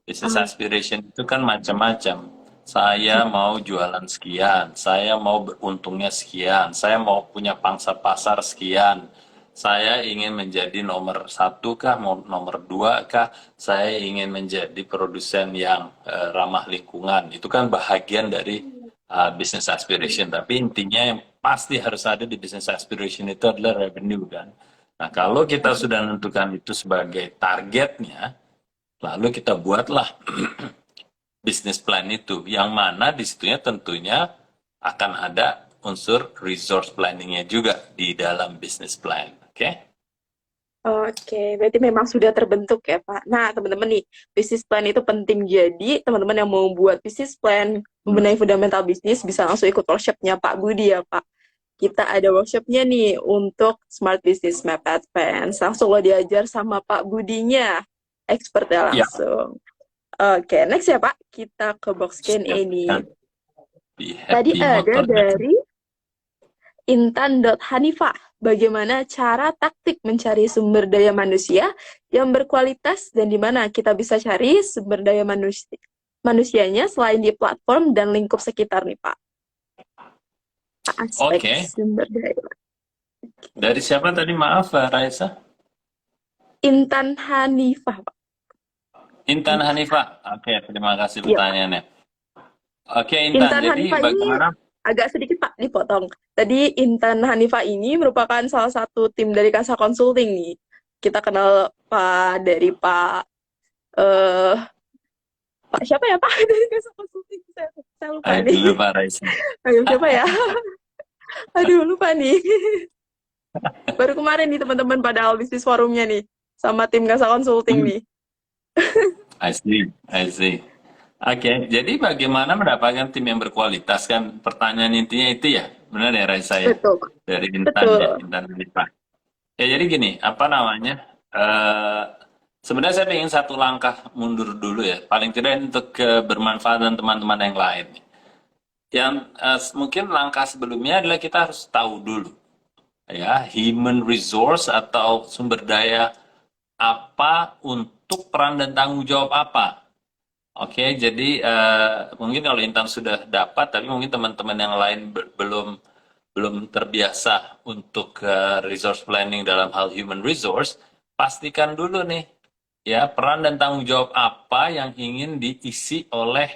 B: Business
A: Oh,
B: aspiration itu kan macam-macam. Saya
A: mm,
B: mau jualan sekian, saya mau beruntungnya sekian, saya mau punya pangsa pasar sekian, saya ingin menjadi nomor satu kah, nomor dua kah, saya ingin menjadi produsen yang ramah lingkungan. Itu kan bahagian dari business aspiration. Tapi intinya yang pasti harus ada di business aspiration itu adalah revenue kan. Nah kalau kita sudah menentukan itu sebagai targetnya, lalu kita buatlah bisnis plan itu, yang mana di situnya tentunya akan ada unsur resource planningnya juga di dalam bisnis plan. Oke?
A: oke, berarti memang sudah terbentuk ya, Pak. Nah, teman-teman nih, bisnis plan itu penting. Jadi, teman-teman yang mau buat bisnis plan, membenahi fundamental bisnis, bisa langsung ikut workshop-nya Pak Budi ya, Pak. Kita ada workshop-nya nih untuk Smart Business Map Advance. Langsung lo diajar sama Pak Budinya, expertnya
B: Ya,
A: langsung. Oke, next ya Pak, kita ke box Q&A
B: siap.
A: nih.
B: Kan? Be
A: Tadi
B: happy
A: ada
B: motornya.
A: dari Intan.Hanifah, bagaimana cara taktik mencari sumber daya manusia yang berkualitas dan di mana kita bisa cari sumber daya manusianya selain di platform dan lingkup sekitar nih Pak. Aspek
B: Oke.
A: sumber daya.
B: Dari siapa tadi? Maaf, Raisa.
A: Intan Hanifah, Pak.
B: Intan Hanifah. Oke, terima kasih
A: Iya, Pak.
B: pertanyaannya. Oke, Intan.
A: Intan
B: Jadi
A: Hanifah ini
B: bagaimana?
A: agak sedikit Pak dipotong. Tadi Intan Hanifah ini merupakan salah satu tim dari Kasa Consulting nih. Kita kenal Pak dari Pak eh Pak siapa ya Pak dari Kasa Consulting? Saya lupa
B: Ayo
A: nih.
B: dulu, Pak Raisa.
A: Aduh, siapa ya? Aduh, lupa nih. Baru kemarin nih teman-teman pada All Business Forumnya nih sama tim Kasa Consulting
B: Hmm,
A: nih.
B: I see, I see. Oke, jadi bagaimana mendapatkan tim yang berkualitas kan? Pertanyaan intinya itu ya, benar ya Raisa ya?
A: Betul, Pak.
B: Dari Intan ya,
A: Betul.
B: Intan Hanifah. Ya jadi gini, apa namanya? eh Sebenarnya saya ingin satu langkah mundur dulu ya, paling tidak untuk kebermanfaatan teman-teman yang lain. Yang mungkin langkah sebelumnya adalah kita harus tahu dulu ya human resource atau sumber daya apa untuk peran dan tanggung jawab apa. Oke, jadi mungkin kalau Intan sudah dapat, tapi mungkin teman-teman yang lain belum belum terbiasa untuk resource planning dalam hal human resource, pastikan dulu nih ya peran dan tanggung jawab apa yang ingin diisi oleh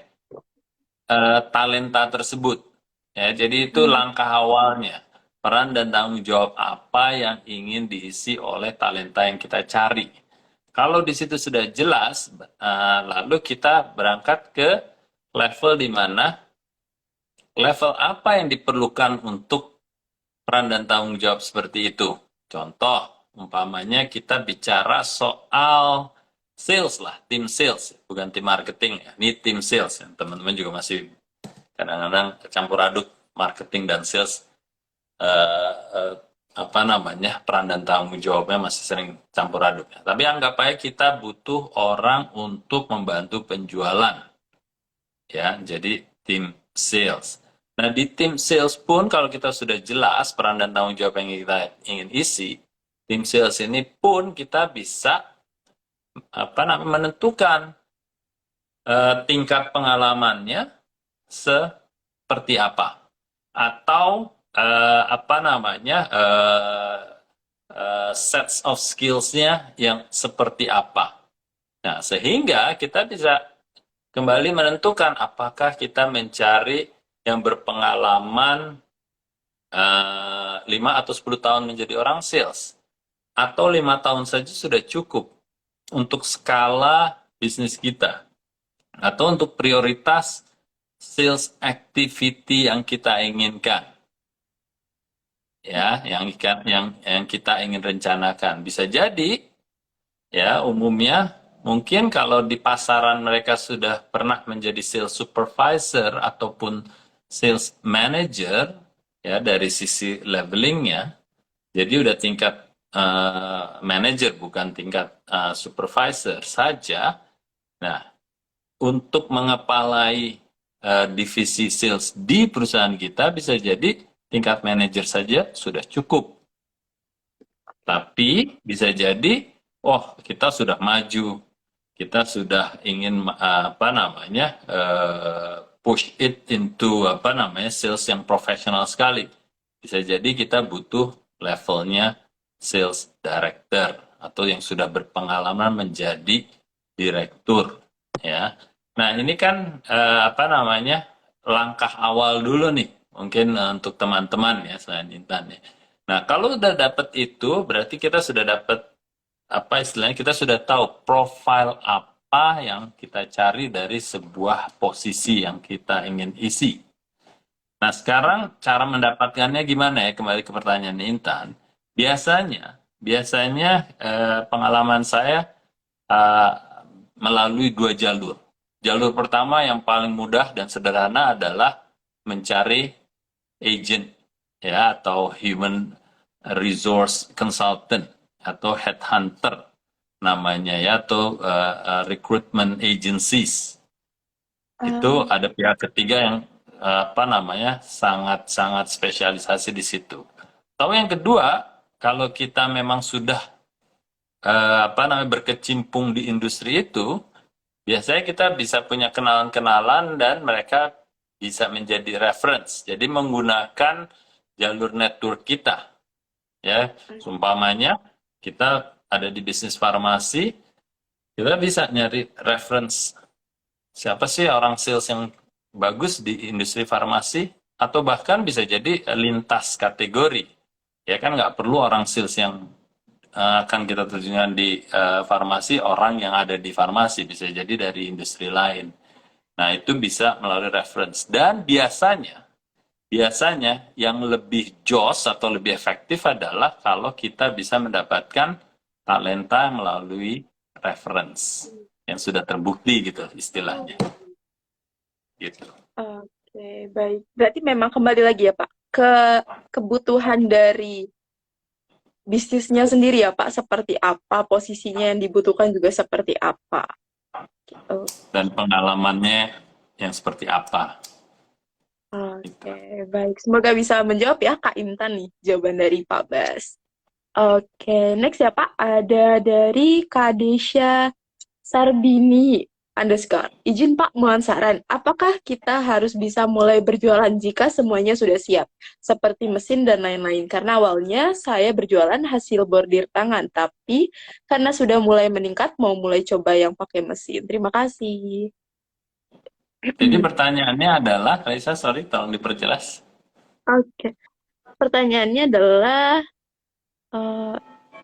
B: talenta tersebut. Ya, jadi itu
A: Hmm.
B: langkah awalnya. Peran dan tanggung jawab apa yang ingin diisi oleh talenta yang kita cari. Kalau di situ sudah jelas, lalu kita berangkat ke level di mana level apa yang diperlukan untuk peran dan tanggung jawab seperti itu. Contoh, umpamanya kita bicara soal sales lah, tim sales, bukan tim marketing ya. Ini tim sales, ya. Teman-teman juga masih kadang-kadang campur aduk marketing dan sales, eh, eh, apa namanya, peran dan tanggung jawabnya masih sering campur aduk ya. Tapi anggap aja kita butuh orang untuk membantu penjualan ya, jadi tim sales. Nah, di tim sales pun kalau kita sudah jelas peran dan tanggung jawab yang kita ingin isi, tim sales ini pun kita bisa apa namanya menentukan tingkat pengalamannya seperti apa. atau apa namanya sets of skills-nya yang seperti apa. Nah, sehingga kita bisa kembali menentukan apakah kita mencari yang berpengalaman 5 atau 10 tahun menjadi orang sales, atau 5 tahun saja sudah cukup untuk skala bisnis kita, atau untuk prioritas sales activity yang kita inginkan, ya, yang kita ingin rencanakan. Bisa jadi, ya, umumnya mungkin kalau di pasaran mereka sudah pernah menjadi sales supervisor ataupun sales manager, ya, dari sisi levelingnya, jadi udah tingkat manager bukan tingkat supervisor saja. Nah, untuk mengepalai divisi sales di perusahaan kita bisa jadi tingkat manajer saja sudah cukup. Tapi bisa jadi, oh, kita sudah maju, kita sudah ingin apa namanya push it into apa namanya sales yang profesional sekali. Bisa jadi kita butuh levelnya sales director atau yang sudah berpengalaman menjadi direktur, ya. Nah, ini kan apa namanya langkah awal dulu nih, mungkin untuk teman-teman ya selain Intan ya. Nah, kalau udah dapat itu, berarti kita sudah dapat apa istilahnya, kita sudah tahu profil apa yang kita cari dari sebuah posisi yang kita ingin isi. Nah, sekarang cara mendapatkannya gimana ya? Kembali ke pertanyaan Intan. Biasanya pengalaman saya eh, melalui dua jalur. Jalur pertama yang paling mudah dan sederhana adalah mencari agent, ya, atau human resource consultant atau headhunter namanya, ya, atau recruitment agencies. Itu ada pihak ketiga yang apa namanya sangat-sangat spesialisasi di situ. Atau yang kedua, kalau kita memang sudah apa namanya berkecimpung di industri itu, biasanya kita bisa punya kenalan-kenalan dan mereka bisa menjadi reference. Jadi menggunakan jalur network kita, ya. Umpamanya kita ada di bisnis farmasi, kita bisa nyari reference siapa sih orang sales yang bagus di industri farmasi, atau bahkan bisa jadi lintas kategori. Ya kan nggak perlu orang sales yang akan kita tujukan di farmasi, orang yang ada di farmasi bisa jadi dari industri lain. Nah, itu bisa melalui reference. Dan biasanya yang lebih jos atau lebih efektif adalah kalau kita bisa mendapatkan talenta melalui reference yang sudah terbukti gitu istilahnya. Gitu.
A: Oke, baik. Berarti memang kembali lagi ya, Pak, ke kebutuhan dari bisnisnya sendiri ya, Pak. Seperti apa, posisinya yang dibutuhkan juga seperti apa. Gitu.
B: Dan pengalamannya yang seperti apa. Gitu.
A: Oke, baik. Semoga bisa menjawab ya, Kak Intan nih, jawaban dari Pak Bas. Oke, next ya, Pak. Ada dari Kak Desya Sarbini underscore. Izin Pak, mohon saran. Apakah kita harus bisa mulai berjualan jika semuanya sudah siap? Seperti mesin dan lain-lain. Karena awalnya saya berjualan hasil bordir tangan. Tapi karena sudah mulai meningkat, mau mulai coba yang pakai mesin. Terima kasih.
B: Jadi pertanyaannya adalah, Raisa, sorry, tolong diperjelas.
A: Oke. Pertanyaannya adalah, eh,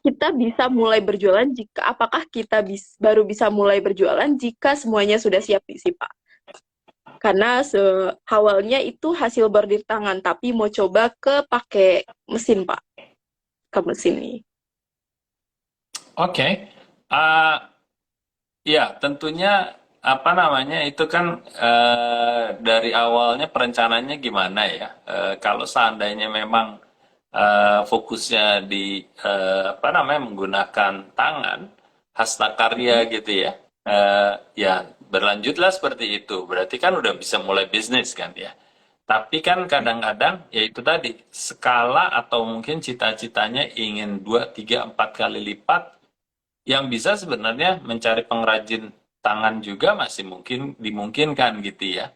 A: kita bisa mulai berjualan apakah kita baru bisa mulai berjualan jika semuanya sudah siap sih Pak? Karena awalnya itu hasil bordir tangan, tapi mau coba ke pakai mesin Pak, ke mesin nih.
B: Oke. Ya, tentunya apa namanya itu kan dari awalnya perencanaannya gimana ya? Kalau seandainya memang fokusnya di apa namanya menggunakan tangan, hasta karya gitu ya, ya berlanjutlah seperti itu. Berarti kan udah bisa mulai bisnis kan ya. Tapi kan kadang-kadang ya itu tadi skala atau mungkin cita-citanya ingin 2, 3, 4 kali lipat, yang bisa sebenarnya mencari pengrajin tangan juga masih mungkin dimungkinkan gitu ya.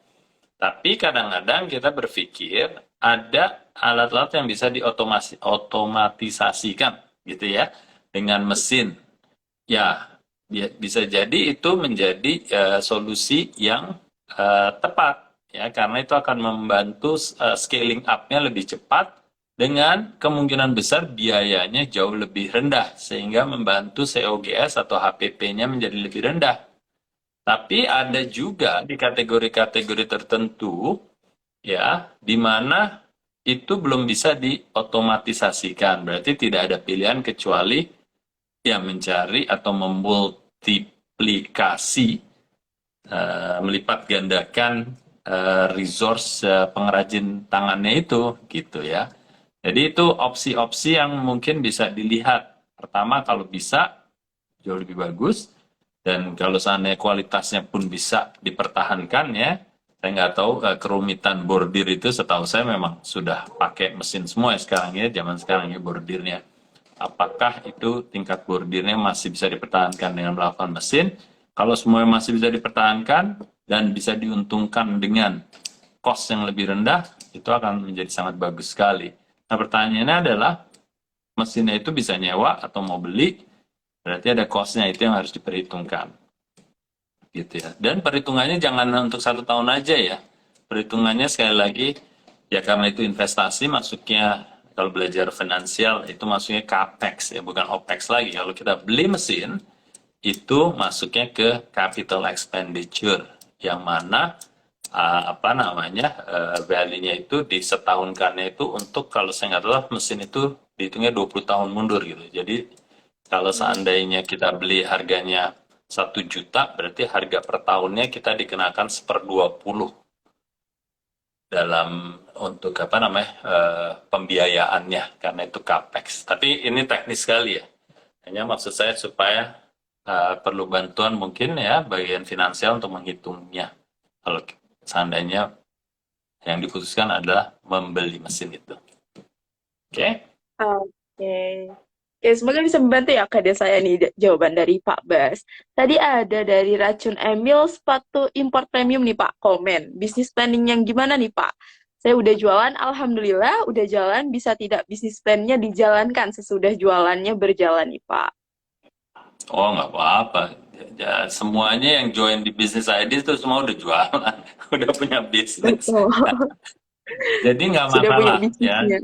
B: Tapi kadang-kadang kita berpikir ada alat-alat yang bisa otomatisasikan gitu ya dengan mesin. Ya, bisa jadi itu menjadi solusi yang tepat ya karena itu akan membantu scaling up-nya lebih cepat dengan kemungkinan besar biayanya jauh lebih rendah sehingga membantu COGS atau HPP-nya menjadi lebih rendah. Tapi ada juga di kategori-kategori tertentu ya di mana itu belum bisa diotomatisasikan. Berarti tidak ada pilihan kecuali ya mencari atau memultiplikasi melipat gandakan resource pengrajin tangannya itu gitu ya. Jadi itu opsi-opsi yang mungkin bisa dilihat. Pertama kalau bisa jauh lebih bagus dan kalau seandainya kualitasnya pun bisa dipertahankan ya. Saya nggak tahu kerumitan bordir itu setahu saya memang sudah pakai mesin semua ya sekarang ya zaman sekarang ya bordirnya. Apakah itu tingkat bordirnya masih bisa dipertahankan dengan melakukan mesin? Kalau semuanya masih bisa dipertahankan dan bisa diuntungkan dengan cost yang lebih rendah, itu akan menjadi sangat bagus sekali. Nah pertanyaannya adalah, mesinnya itu bisa nyewa atau mau beli, berarti ada cost-nya itu yang harus diperhitungkan. Gitu ya. Dan perhitungannya jangan untuk 1 tahun aja ya. Perhitungannya sekali lagi, ya karena itu investasi masuknya, kalau belajar finansial itu masuknya capex ya, bukan opex lagi. Kalau kita beli mesin, itu masuknya ke capital expenditure yang mana value-nya itu disetahunkannya itu untuk kalau saya nggak salah mesin itu dihitungnya 20 tahun mundur gitu. Jadi kalau seandainya kita beli harganya 1 juta, berarti harga per tahunnya kita dikenakan 1/20 dalam untuk pembiayaannya karena itu capex. Tapi ini teknis sekali ya. Hanya maksud saya supaya perlu bantuan mungkin ya bagian finansial untuk menghitungnya. Kalau seandainya yang diputuskan adalah membeli mesin itu. Oke?
A: Oke. Ya, semoga bisa membantu ya Kak saya nih jawaban dari Pak Bas. Tadi ada dari Racun Emil, sepatu import premium nih Pak, komen. Bisnis planning yang gimana nih Pak? Saya udah jualan, alhamdulillah udah jalan, bisa tidak bisnis plan-nya dijalankan sesudah jualannya berjalan nih Pak?
B: Oh, nggak apa-apa. Ya, semuanya yang join di bisnis ID itu semua udah jualan, udah punya bisnis.
A: Betul.
B: Jadi nggak
A: Sudah punya
B: masalah ya.
A: bisnisnya.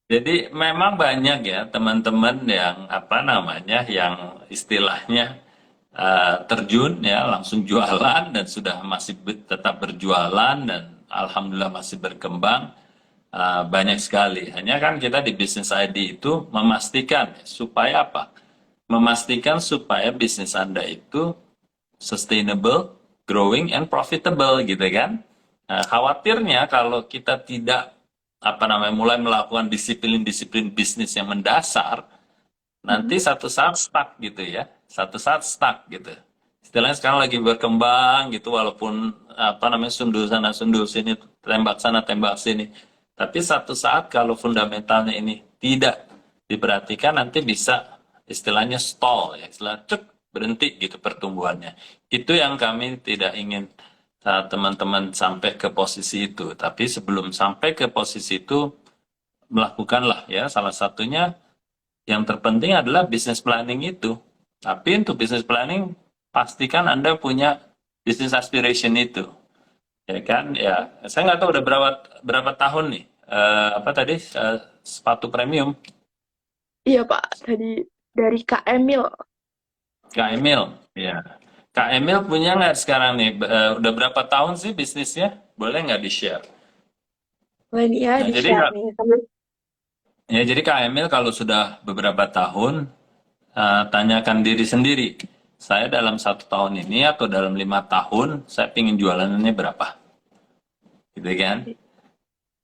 B: Jadi memang banyak ya teman-teman yang yang istilahnya terjun ya langsung jualan dan sudah masih tetap berjualan dan alhamdulillah masih berkembang. Banyak sekali. Hanya kan kita di Business ID itu memastikan supaya apa? Memastikan supaya bisnis Anda itu sustainable, growing, and profitable gitu kan. Nah, khawatirnya kalau kita tidak mulai melakukan disiplin-disiplin bisnis yang mendasar, nanti satu saat stuck gitu ya, satu saat stuck gitu. Istilahnya sekarang lagi berkembang gitu, walaupun sundul sana sundul sini, tembak sana tembak sini. Tapi satu saat kalau fundamentalnya ini tidak diperhatikan, nanti bisa istilahnya stall ya, istilah cek berhenti gitu pertumbuhannya. Itu yang kami tidak ingin teman-teman sampai ke posisi itu. Tapi sebelum sampai ke posisi itu, melakukanlah ya. Salah satunya yang terpenting adalah business planning itu. Tapi untuk business planning, pastikan Anda punya business aspiration itu. Ya kan? Ya, saya nggak tahu udah berapa tahun nih. Sepatu premium.
A: Iya Pak, tadi dari Kak Emil.
B: Kak Emil, ya. Kak Emil punya nggak sekarang nih? Udah berapa tahun sih bisnisnya? Boleh nggak di-share?
A: Wah ini ya
B: Nah, jadi
A: di-share nih.
B: jadi Kak Emil kalau sudah beberapa tahun, tanyakan diri sendiri. Saya dalam 1 tahun ini atau dalam 5 tahun, saya ingin jualannya berapa? Gitu kan?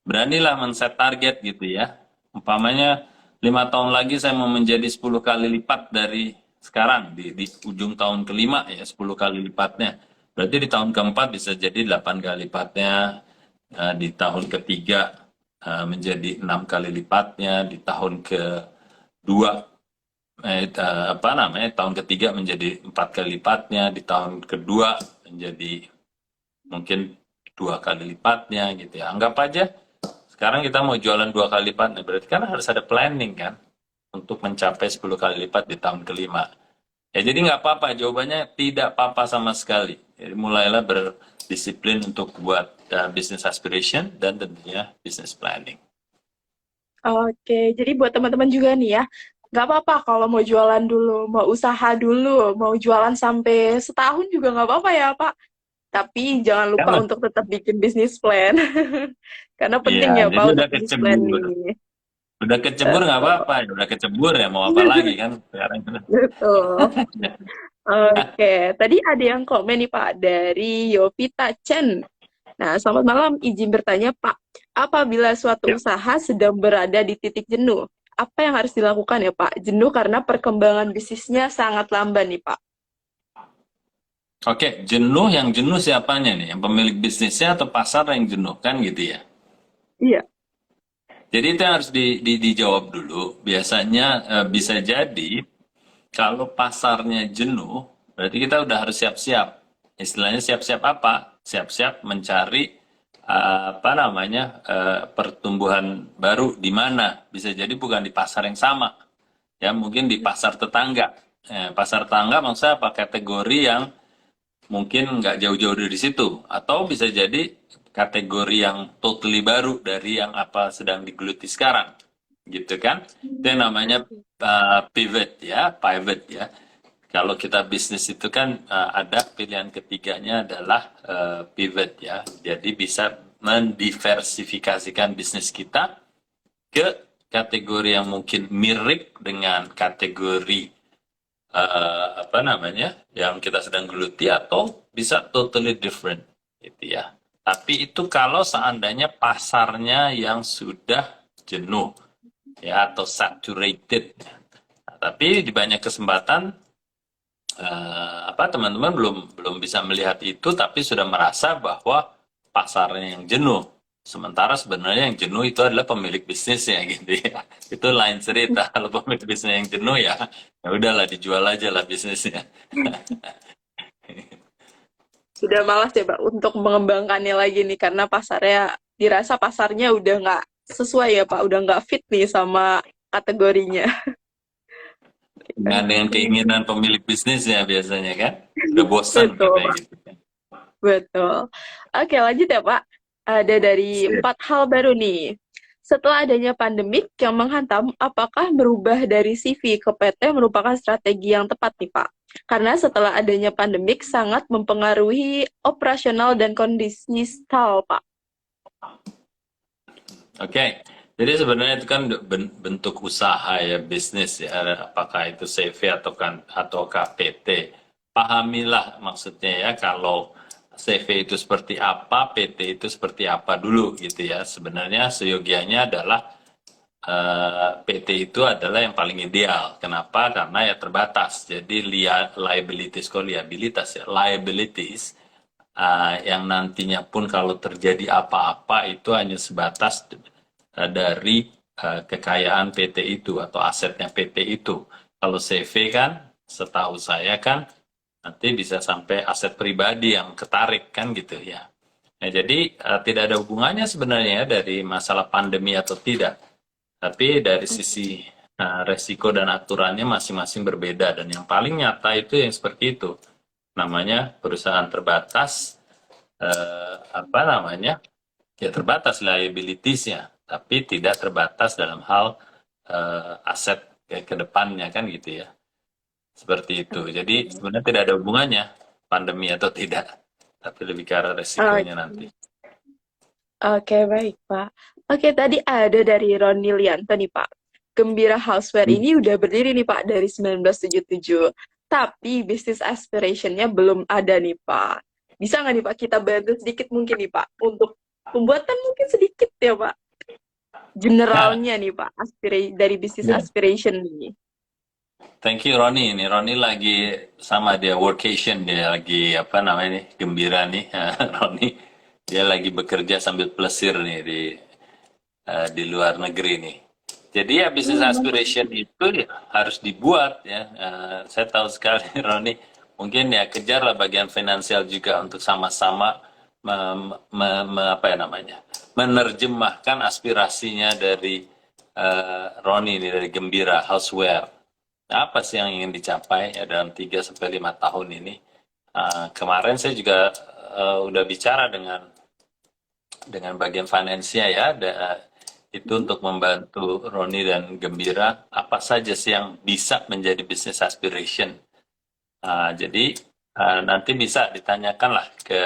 B: Beranilah men-set target gitu ya. Umpamanya 5 tahun lagi saya mau menjadi 10 kali lipat dari sekarang di ujung tahun kelima ya 10 kali lipatnya. Berarti di tahun keempat bisa jadi 8 kali lipatnya, di tahun ketiga menjadi 6 kali lipatnya, di tahun kedua tahun ketiga menjadi 4 kali lipatnya, di tahun kedua menjadi mungkin 2 kali lipatnya gitu ya. Anggap aja Sekarang kita mau jualan 2 kali lipat, nah berarti kan harus ada planning kan untuk mencapai 10 kali lipat di tahun kelima. Ya jadi nggak apa-apa, jawabannya tidak apa-apa sama sekali. Jadi mulailah berdisiplin untuk buat business aspiration dan tentunya business planning.
A: Oke, jadi buat teman-teman juga nih ya, nggak apa-apa kalau mau jualan dulu, mau usaha dulu, mau jualan sampai setahun juga nggak apa-apa ya, Pak. Tapi jangan lupa
B: Kan
A: untuk tetap bikin bisnis plan. Karena
B: iya,
A: penting ya,
B: jadi
A: Pak, untuk
B: udah
A: bisnis plan
B: kecebur.
A: ini.
B: Udah kecebur nggak
A: Betul.
B: apa-apa, udah kecebur ya mau apa lagi kan sekarang.
A: Betul. Oke, tadi ada yang komen nih Pak dari Yovita Chen. Nah, selamat malam. Izin bertanya Pak, apabila suatu
B: Ya.
A: usaha sedang berada di titik jenuh, apa yang harus dilakukan ya Pak? Jenuh karena perkembangan bisnisnya sangat lamban nih Pak.
B: Oke, jenuh yang jenuh siapanya nih? Yang pemilik bisnisnya atau pasar yang jenuh kan gitu ya?
A: Iya,
B: Jadi itu yang harus dijawab dulu. Biasanya bisa jadi kalau pasarnya jenuh, berarti kita udah harus siap-siap. Istilahnya siap-siap apa? Siap-siap mencari apa namanya pertumbuhan baru di mana? Bisa jadi bukan di pasar yang sama, ya mungkin di pasar tetangga. Pasar tetangga maksudnya apa? Kategori yang mungkin nggak jauh-jauh dari situ, atau bisa jadi kategori yang totally baru dari yang apa sedang digeluti sekarang, gitu kan? Itu yang namanya pivot ya, pivot ya. Kalau kita bisnis itu kan ada pilihan ketiganya adalah pivot ya. Jadi bisa mendiversifikasikan bisnis kita ke kategori yang mungkin mirip dengan kategori apa namanya yang kita sedang geluti atau bisa totally different gitu ya. Tapi itu kalau seandainya pasarnya yang sudah jenuh ya atau saturated. Nah, tapi di banyak kesempatan apa teman-teman belum belum bisa melihat itu tapi sudah merasa bahwa pasarnya yang jenuh. Sementara sebenarnya yang jenuh itu adalah pemilik bisnisnya gitu ya. Itu lain cerita. Kalau pemilik bisnis yang jenuh ya, ya udahlah dijual aja lah bisnisnya.
A: sudah malas ya Pak untuk mengembangkannya lagi nih karena pasarnya dirasa pasarnya udah nggak sesuai ya Pak, udah nggak fit nih sama kategorinya.
B: Dengan
A: Oke,
B: keinginan pemilik bisnisnya biasanya kan. Udah bosan
A: betul
B: katanya
A: Pak.
B: gitu kan.
A: Betul. Oke, lanjut ya, Pak. Ada dari
B: Sip.
A: 4 hal baru nih. Setelah adanya pandemik yang menghantam, apakah merubah dari CV ke PT merupakan strategi yang tepat nih, Pak? Karena setelah adanya pandemik sangat mempengaruhi operasional dan kondisi stall, Pak.
B: Oke, jadi sebenarnya itu kan bentuk usaha ya, bisnis ya, apakah itu CV atau kan atau KPT. Pahamilah maksudnya ya, kalau CV itu seperti apa, PT itu seperti apa dulu gitu ya. Sebenarnya seyogianya adalah PT itu adalah yang paling ideal. Kenapa? Karena ya terbatas. Jadi liabilities, kok liabilitas ya, liabilities yang nantinya pun kalau terjadi apa-apa itu hanya sebatas dari kekayaan PT itu atau asetnya PT itu. Kalau CV kan, setahu saya kan nanti bisa sampai aset pribadi yang ketarik kan gitu ya. Nah, jadi tidak ada hubungannya sebenarnya dari masalah pandemi atau tidak, tapi dari sisi resiko dan aturannya masing-masing berbeda dan yang paling nyata itu yang seperti itu. Namanya perusahaan terbatas apa namanya? Ya terbatas liabilities-nya, tapi tidak terbatas dalam hal aset ke depannya kan gitu ya. Seperti itu. Jadi sebenarnya tidak ada hubungannya pandemi atau tidak, tapi lebih ke arah
A: Oke,
B: resikonya nanti.
A: oke, baik, Pak. Oke, tadi ada dari Roni Lianto nih, Pak. Gembira Houseware
B: Hmm.
A: ini udah berdiri nih, Pak, dari 1977. Tapi bisnis aspirationnya belum ada nih, Pak. Bisa nggak nih, Pak, kita bantu sedikit mungkin nih, Pak, untuk pembuatan mungkin sedikit ya, Pak. Generalnya nih, Pak, dari bisnis
B: Ya.
A: aspiration nih.
B: Thank you Roni. Ini Roni lagi sama dia workation, dia lagi apa namanya nih, gembira nih. Roni dia lagi bekerja sambil plesir nih di luar negeri nih. Jadi ya bisnis aspiration itu ya harus dibuat ya. Saya tahu sekali Roni, mungkin ya kejarlah bagian finansial juga untuk sama-sama apa ya namanya, menerjemahkan aspirasinya dari Roni ini, dari Gembira Houseware. Nah, apa sih yang ingin dicapai ya dalam 3 sampai 5 tahun ini? Kemarin saya juga udah bicara dengan bagian finansial ya, itu untuk membantu Roni dan Gembira apa saja sih yang bisa menjadi business aspiration. Jadi nanti bisa ditanyakan lah ke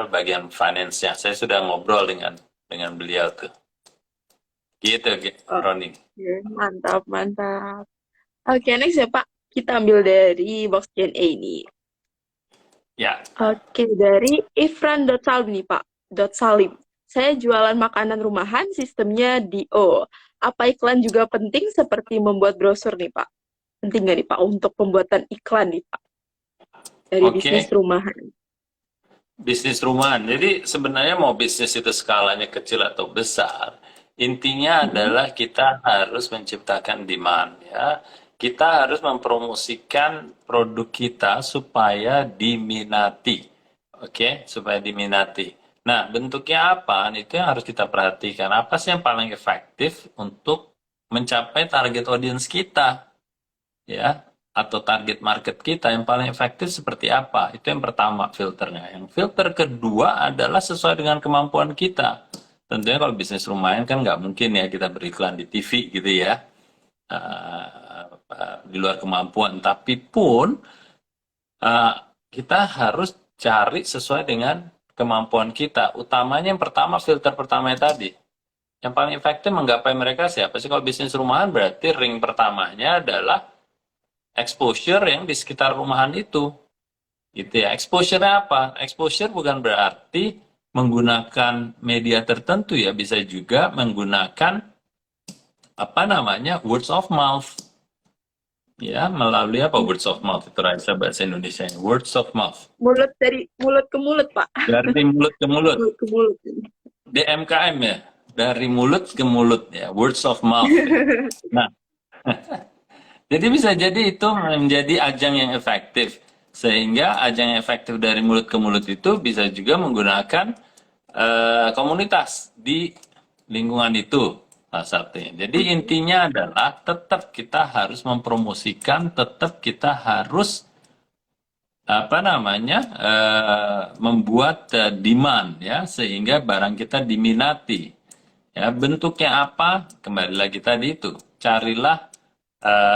B: bagian finance-nya. Saya sudah ngobrol dengan beliau tuh. Gitu, Roni.
A: Oke, mantap, mantap. Oke, next ya Pak. Kita ambil dari box Q&A ini.
B: Ya,
A: Oke, dari Ifran.salim nih Pak. Salim. Saya jualan makanan rumahan, sistemnya DO. Apa iklan juga penting seperti membuat brosur nih Pak? Penting nggak nih Pak untuk pembuatan iklan nih Pak? Dari bisnis
B: oke.
A: rumahan.
B: Bisnis rumahan. Jadi sebenarnya mau bisnis itu skalanya kecil atau besar, intinya
A: Mm-mm.
B: adalah kita harus menciptakan demand ya. Kita harus mempromosikan produk kita supaya diminati. Oke, supaya diminati. Nah, bentuknya apa? Itu yang harus kita perhatikan. Apa sih yang paling efektif untuk mencapai target audience kita? Ya, atau target market kita yang paling efektif seperti apa? Itu yang pertama filternya. Yang filter kedua adalah sesuai dengan kemampuan kita. Tentunya kalau bisnis rumahan kan nggak mungkin ya kita beriklan di TV gitu ya, di luar kemampuan. Tapi pun kita harus cari sesuai dengan kemampuan kita. Utamanya yang pertama, filter pertamanya tadi. Yang paling efektif menggapai mereka siapa sih? Kalau bisnis rumahan berarti ring pertamanya adalah exposure yang di sekitar rumahan itu. Gitu ya. Exposure-nya apa? Exposure bukan berarti menggunakan media tertentu ya, bisa juga menggunakan apa namanya? Words of mouth. Ya, melalui apa words of mouth itu Raisa bahasa Indonesia? Words of mouth.
A: Mulut dari mulut ke mulut Pak.
B: Dari mulut ke mulut.
A: Mulut ke mulut.
B: DMKM ya. Dari mulut ke mulut ya, words of mouth ya. Nah, jadi bisa jadi itu menjadi ajang yang efektif. Sehingga ajang yang efektif dari mulut ke mulut itu bisa juga menggunakan komunitas di lingkungan itu salah satunya. Jadi intinya adalah tetap kita harus mempromosikan, tetap kita harus apa namanya membuat demand ya sehingga barang kita diminati. Ya, bentuknya apa? Kembali lagi tadi itu. Carilah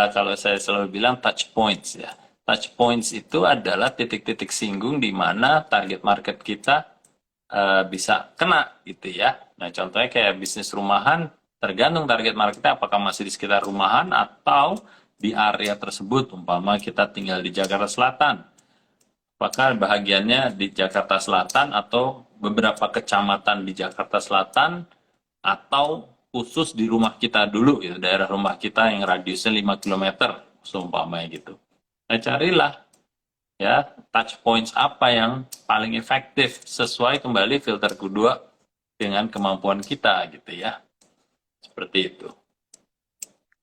B: kalau saya selalu bilang touch points ya. Touch points itu adalah titik-titik singgung di mana target market kita bisa kena gitu ya. Nah, contohnya kayak bisnis rumahan, tergantung target marketnya apakah masih di sekitar rumahan atau di area tersebut. Umpama kita tinggal di Jakarta Selatan, apakah bahagiannya di Jakarta Selatan atau beberapa kecamatan di Jakarta Selatan atau khusus di rumah kita dulu gitu, daerah rumah kita yang radiusnya 5 km seumpamanya gitu. Nah, carilah ya touch points apa yang paling efektif sesuai kembali filter kedua dengan kemampuan kita gitu ya. Seperti itu.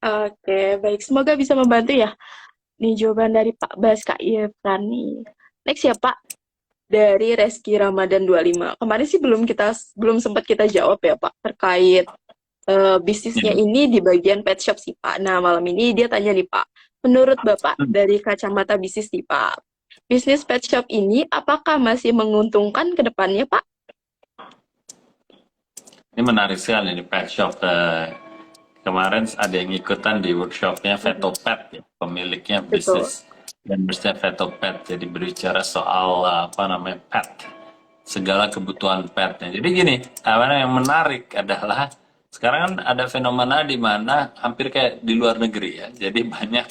A: Oke, baik. Semoga bisa membantu ya. Nih jawaban dari Pak Bas Kak Irfan nih. Next ya Pak, dari Reski Ramadan 25. Kemarin sih belum sempat kita jawab ya Pak terkait bisnisnya
B: Ya.
A: ini di bagian pet shop sih Pak. Nah, malam ini dia tanya nih Pak, menurut Bapak dari kacamata bisnis nih Pak, bisnis pet shop ini apakah masih menguntungkan ke depannya Pak?
B: Ini menarik sekali nih pet shop. Kemarin ada yang ikutan di workshopnya Vetopet ya, pemiliknya
A: Betul.
B: bisnis dan bisnisnya Vetopet. Jadi berbicara soal apa namanya pet, segala kebutuhan petnya. Jadi gini, apa yang menarik adalah sekarang kan ada fenomena di mana hampir kayak di luar negeri ya. Jadi banyak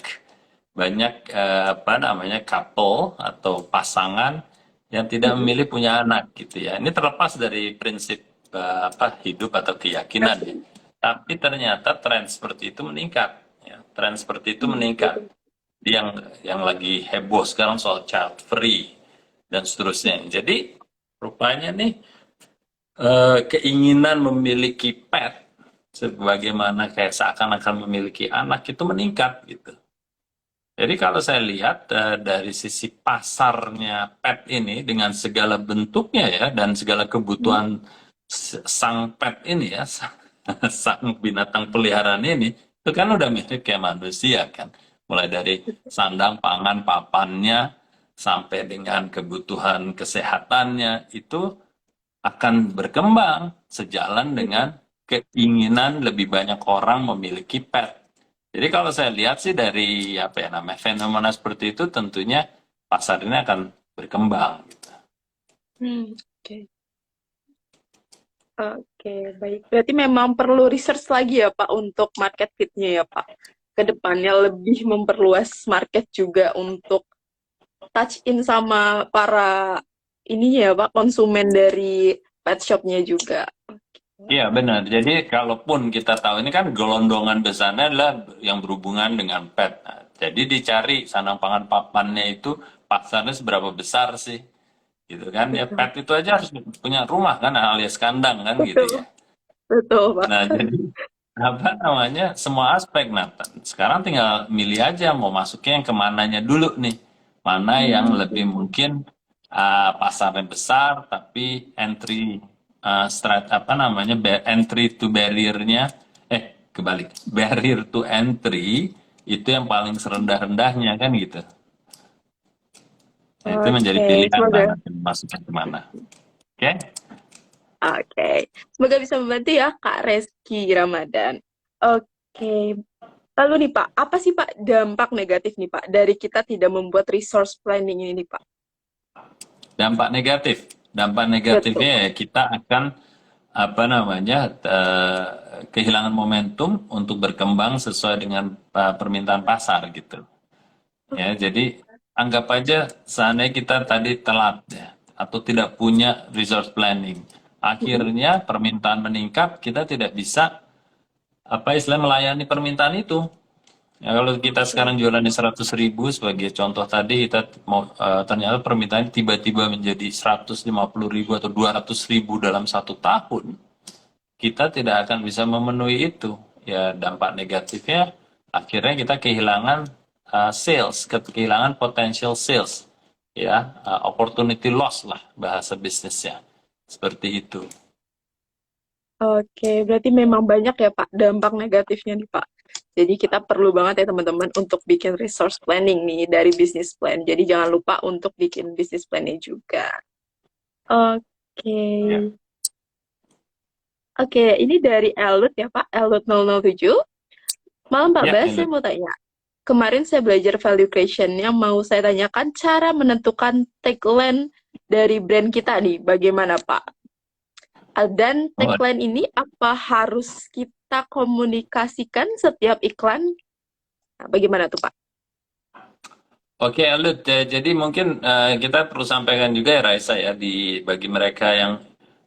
B: banyak apa namanya couple atau pasangan yang tidak
A: Mm-mm.
B: memilih punya anak gitu ya. Ini terlepas dari prinsip apa hidup atau keyakinan ya. Tapi ternyata tren seperti itu meningkat ya. Tren seperti itu meningkat.
A: Betul.
B: Yang lagi heboh sekarang soal child free dan seterusnya. Jadi rupanya nih keinginan memiliki pet, sebagaimana kayak seakan-akan memiliki anak itu meningkat gitu. Jadi kalau saya lihat dari sisi pasarnya pet ini dengan segala bentuknya ya dan segala
A: Hmm.
B: kebutuhan sang pet ini ya, sang binatang peliharaan ini, itu kan udah mirip kayak manusia kan. Mulai dari sandang, pangan, papannya, sampai dengan kebutuhan kesehatannya, itu akan berkembang sejalan dengan keinginan lebih banyak orang memiliki pet. Jadi kalau saya lihat sih dari apa ya namanya fenomena seperti itu tentunya pasar ini akan berkembang gitu.
A: Hmm, oke. Oke, baik. Berarti memang perlu research lagi ya, Pak, untuk market fit-nya ya, Pak. Ke depannya lebih memperluas market juga untuk touch in sama para ininya ya, Pak, konsumen dari pet shop-nya juga.
B: Iya benar. Jadi kalaupun kita tahu ini kan gelondongan besarnya adalah yang berhubungan dengan pet. Nah, jadi dicari sandang pangan papannya itu pasarnya seberapa besar sih, gitu kan? Ya
A: Betul.
B: pet itu aja harus punya rumah kan alias kandang kan gitu
A: Betul,
B: ya.
A: betul, Pak.
B: Nah, jadi apa namanya semua aspek. Nah, sekarang tinggal milih aja mau masuknya yang kemananya dulu nih. Mana yang
A: Hmm,
B: lebih mungkin pasarnya besar tapi entry apa namanya entry to barrier-nya kebalik barrier to entry itu yang paling serendah-rendahnya kan gitu. Nah, itu menjadi
A: oke,
B: pilihan lah
A: semoga.
B: nanti masuknya kemana. Oke?
A: Oke, semoga bisa membantu ya Kak Reski Ramadan. Oke, lalu nih Pak, apa sih Pak dampak negatif nih Pak dari kita tidak membuat resource planning ini nih Pak?
B: Dampak negatif. Dampak
A: Betul.
B: negatifnya ya kita akan apa namanya kehilangan momentum untuk berkembang sesuai dengan permintaan pasar gitu. Ya, jadi anggap aja seandainya kita tadi telat ya atau tidak punya resource planning.
A: Mm-mm.
B: Akhirnya permintaan meningkat, kita tidak bisa apa istilah melayani permintaan itu. Ya, kalau kita
A: Oke.
B: sekarang jualannya 100.000 sebagai contoh tadi, kita mau ternyata permintaan tiba-tiba menjadi 150.000 atau 200.000 dalam 1 tahun, kita tidak akan bisa memenuhi itu. Ya, dampak negatifnya akhirnya kita kehilangan sales, kehilangan potential sales, ya, opportunity loss lah bahasa bisnisnya. Seperti itu.
A: Oke, berarti memang banyak ya Pak dampak negatifnya nih Pak. Jadi kita perlu banget ya teman-teman untuk bikin resource planning nih dari business plan. Jadi jangan lupa untuk bikin business plan-nya juga. Oke.
B: Ya,
A: Oke, ini dari Elut ya Pak, Elut 007. Malam Pak
B: ya,
A: Bas, saya
B: Elut.
A: mau tanya. Kemarin saya belajar value creation yang mau saya tanyakan cara menentukan tagline dari brand kita nih. Bagaimana Pak? Dan
B: Oh,
A: tagline ini apa harus kita komunikasikan setiap iklan? Nah, bagaimana tuh Pak?
B: oke, Elut. Jadi mungkin kita perlu sampaikan juga ya Raisa ya di bagi mereka yang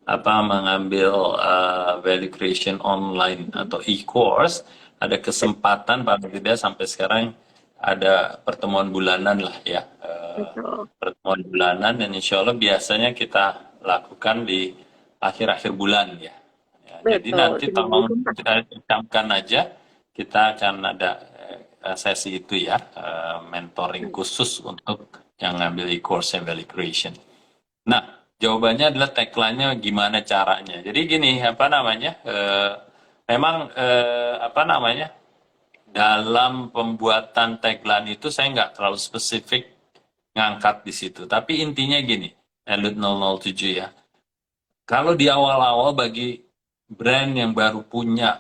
B: apa mengambil value creation online atau e-course ada kesempatan paling tidak sampai sekarang ada pertemuan bulanan lah ya.
A: Betul.
B: Pertemuan bulanan dan insya Allah biasanya kita lakukan di akhir-akhir bulan ya. Ya, jadi
A: Betul.
B: nanti
A: Di minggu
B: tolong
A: keempat.
B: kita camkan aja, kita akan ada sesi itu ya, mentoring khusus untuk yang ngambil e-course value creation. Nah, jawabannya adalah tagline-nya gimana caranya. Jadi gini, apa namanya? Memang apa namanya? Dalam pembuatan tagline itu saya nggak terlalu spesifik ngangkat di situ. Tapi intinya gini, Elut 007 ya. Kalau di awal-awal bagi brand yang baru punya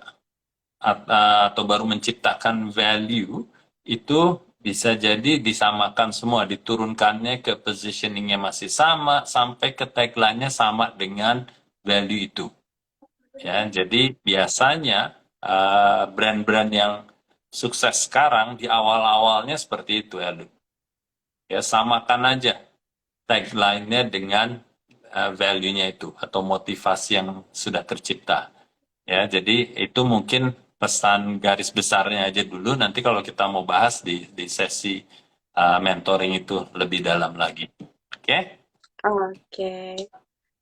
B: atau baru menciptakan value itu bisa jadi disamakan semua, diturunkannya ke positioningnya masih sama sampai ke tagline-nya sama dengan value itu. Ya, jadi biasanya brand-brand yang sukses sekarang di awal-awalnya seperti itu ya, Lu. Ya samakan aja tagline-nya dengan value-nya itu atau motivasi yang sudah tercipta. Ya, jadi itu mungkin pesan garis besarnya aja dulu. Nanti kalau kita mau bahas di sesi mentoring itu lebih dalam lagi. Oke?
A: Oke.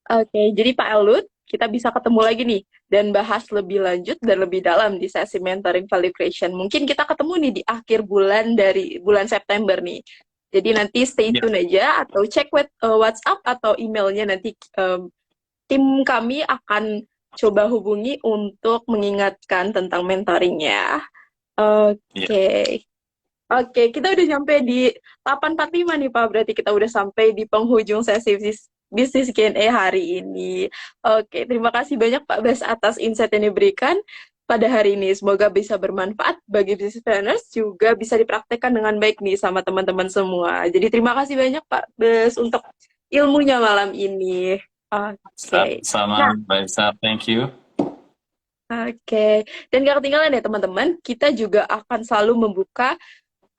A: Oke, jadi Pak Elut, kita bisa ketemu lagi nih dan bahas lebih lanjut dan lebih dalam di sesi mentoring value creation. Mungkin kita ketemu nih di akhir bulan dari bulan September nih. Jadi nanti stay
B: Ya,
A: tune aja atau cek WhatsApp atau emailnya nanti tim kami akan coba hubungi untuk mengingatkan tentang mentoringnya.
B: ya.
A: Oke. Oke, kita udah nyampe di 8:45 nih Pak. Berarti kita udah sampai di penghujung sesi bisnis Q&A hari ini. Oke, terima kasih banyak Pak Bas atas insight yang diberikan pada hari ini. Semoga bisa bermanfaat bagi business planners, juga bisa dipraktekkan dengan baik nih sama teman-teman semua. Jadi terima kasih banyak Pak Bas untuk ilmunya malam ini. Oke.
B: Sama-sama,
A: Nah,
B: Raisa. Thank you.
A: oke. Dan gak ketinggalan ya teman-teman, kita juga akan selalu membuka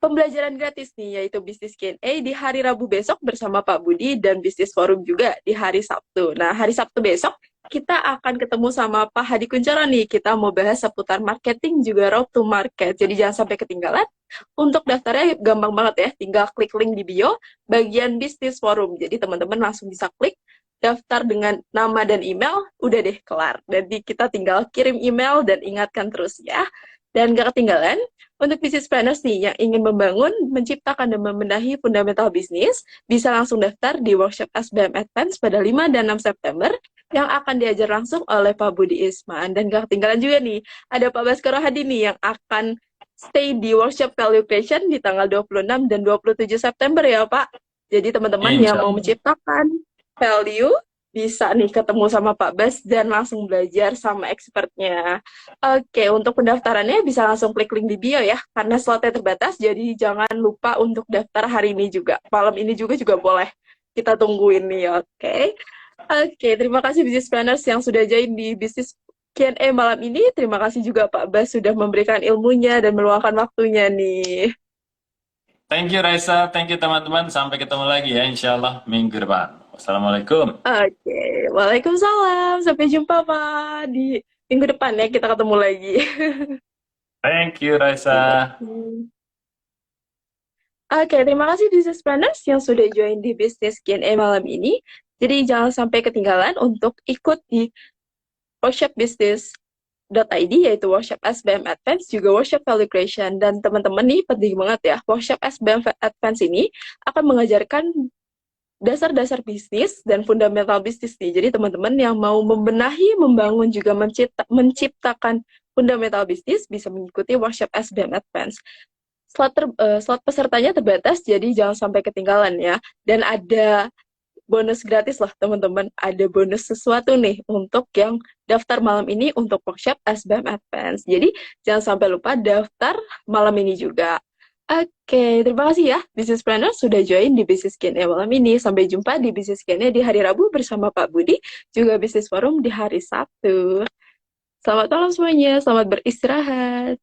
A: pembelajaran gratis nih, yaitu Bisnis Q&A di hari Rabu besok bersama Pak Budi dan Bisnis Forum juga di hari Sabtu. Nah, hari Sabtu besok kita akan ketemu sama Pak Hadi Kuncoro nih. Kita mau bahas seputar marketing juga road to market. Jadi jangan sampai ketinggalan. Untuk daftarnya gampang banget ya, tinggal klik link di bio bagian Bisnis Forum. Jadi teman-teman langsung bisa klik daftar dengan nama dan email, udah deh kelar. Jadi kita tinggal kirim email dan ingatkan terus ya. Dan gak ketinggalan, untuk business planners nih yang ingin membangun, menciptakan dan membenahi fundamental bisnis, bisa langsung daftar di workshop SBM Advance pada 5 dan 6 September yang akan diajar langsung oleh Pak Budi Isman. Dan gak ketinggalan juga nih, ada Pak Baskoro Hadi nih yang akan stay di workshop value creation di tanggal 26 dan 27 September ya Pak. Jadi teman-teman yang
B: Insya
A: mau
B: Allah.
A: menciptakan value, bisa nih ketemu sama Pak Bas dan langsung belajar sama expertnya. Oke, untuk pendaftarannya bisa langsung klik link di bio ya, karena slotnya terbatas, jadi jangan lupa untuk daftar hari ini juga. Malam ini juga boleh. Kita tungguin nih, oke? Oke, terima kasih business planners yang sudah join di bisnis Q&A malam ini. Terima kasih juga Pak Bas sudah memberikan ilmunya dan meluangkan waktunya nih.
B: Thank you, Raisa. Thank you, teman-teman. Sampai ketemu lagi ya, insya Allah minggu depan. Wassalamualaikum.
A: Oke, Waalaikumsalam. Sampai jumpa Pak di minggu depan ya, kita ketemu lagi.
B: Thank you, Raisa.
A: Oke, terima kasih business planners yang sudah join di Business Q&A malam ini. Jadi jangan sampai ketinggalan untuk ikut di workshop bisnis.id, yaitu workshop SBM Advance, juga workshop value creation. Dan teman-teman nih penting banget ya, workshop SBM Advance ini akan mengajarkan dasar-dasar bisnis dan fundamental bisnis nih. Jadi teman-teman yang mau membenahi, membangun, juga menciptakan fundamental bisnis bisa mengikuti workshop SBM Advance. Slot pesertanya terbatas, jadi jangan sampai ketinggalan ya. Dan ada bonus gratis lah teman-teman. Ada bonus sesuatu nih untuk yang daftar malam ini untuk workshop SBM Advance. Jadi jangan sampai lupa daftar malam ini juga. Oke, terima kasih ya Business Planner sudah join di Business Q&A malam ini. Sampai jumpa di Business Q&A di hari Rabu bersama Pak Budi, juga Business Forum di hari Sabtu. Selamat malam semuanya, selamat beristirahat.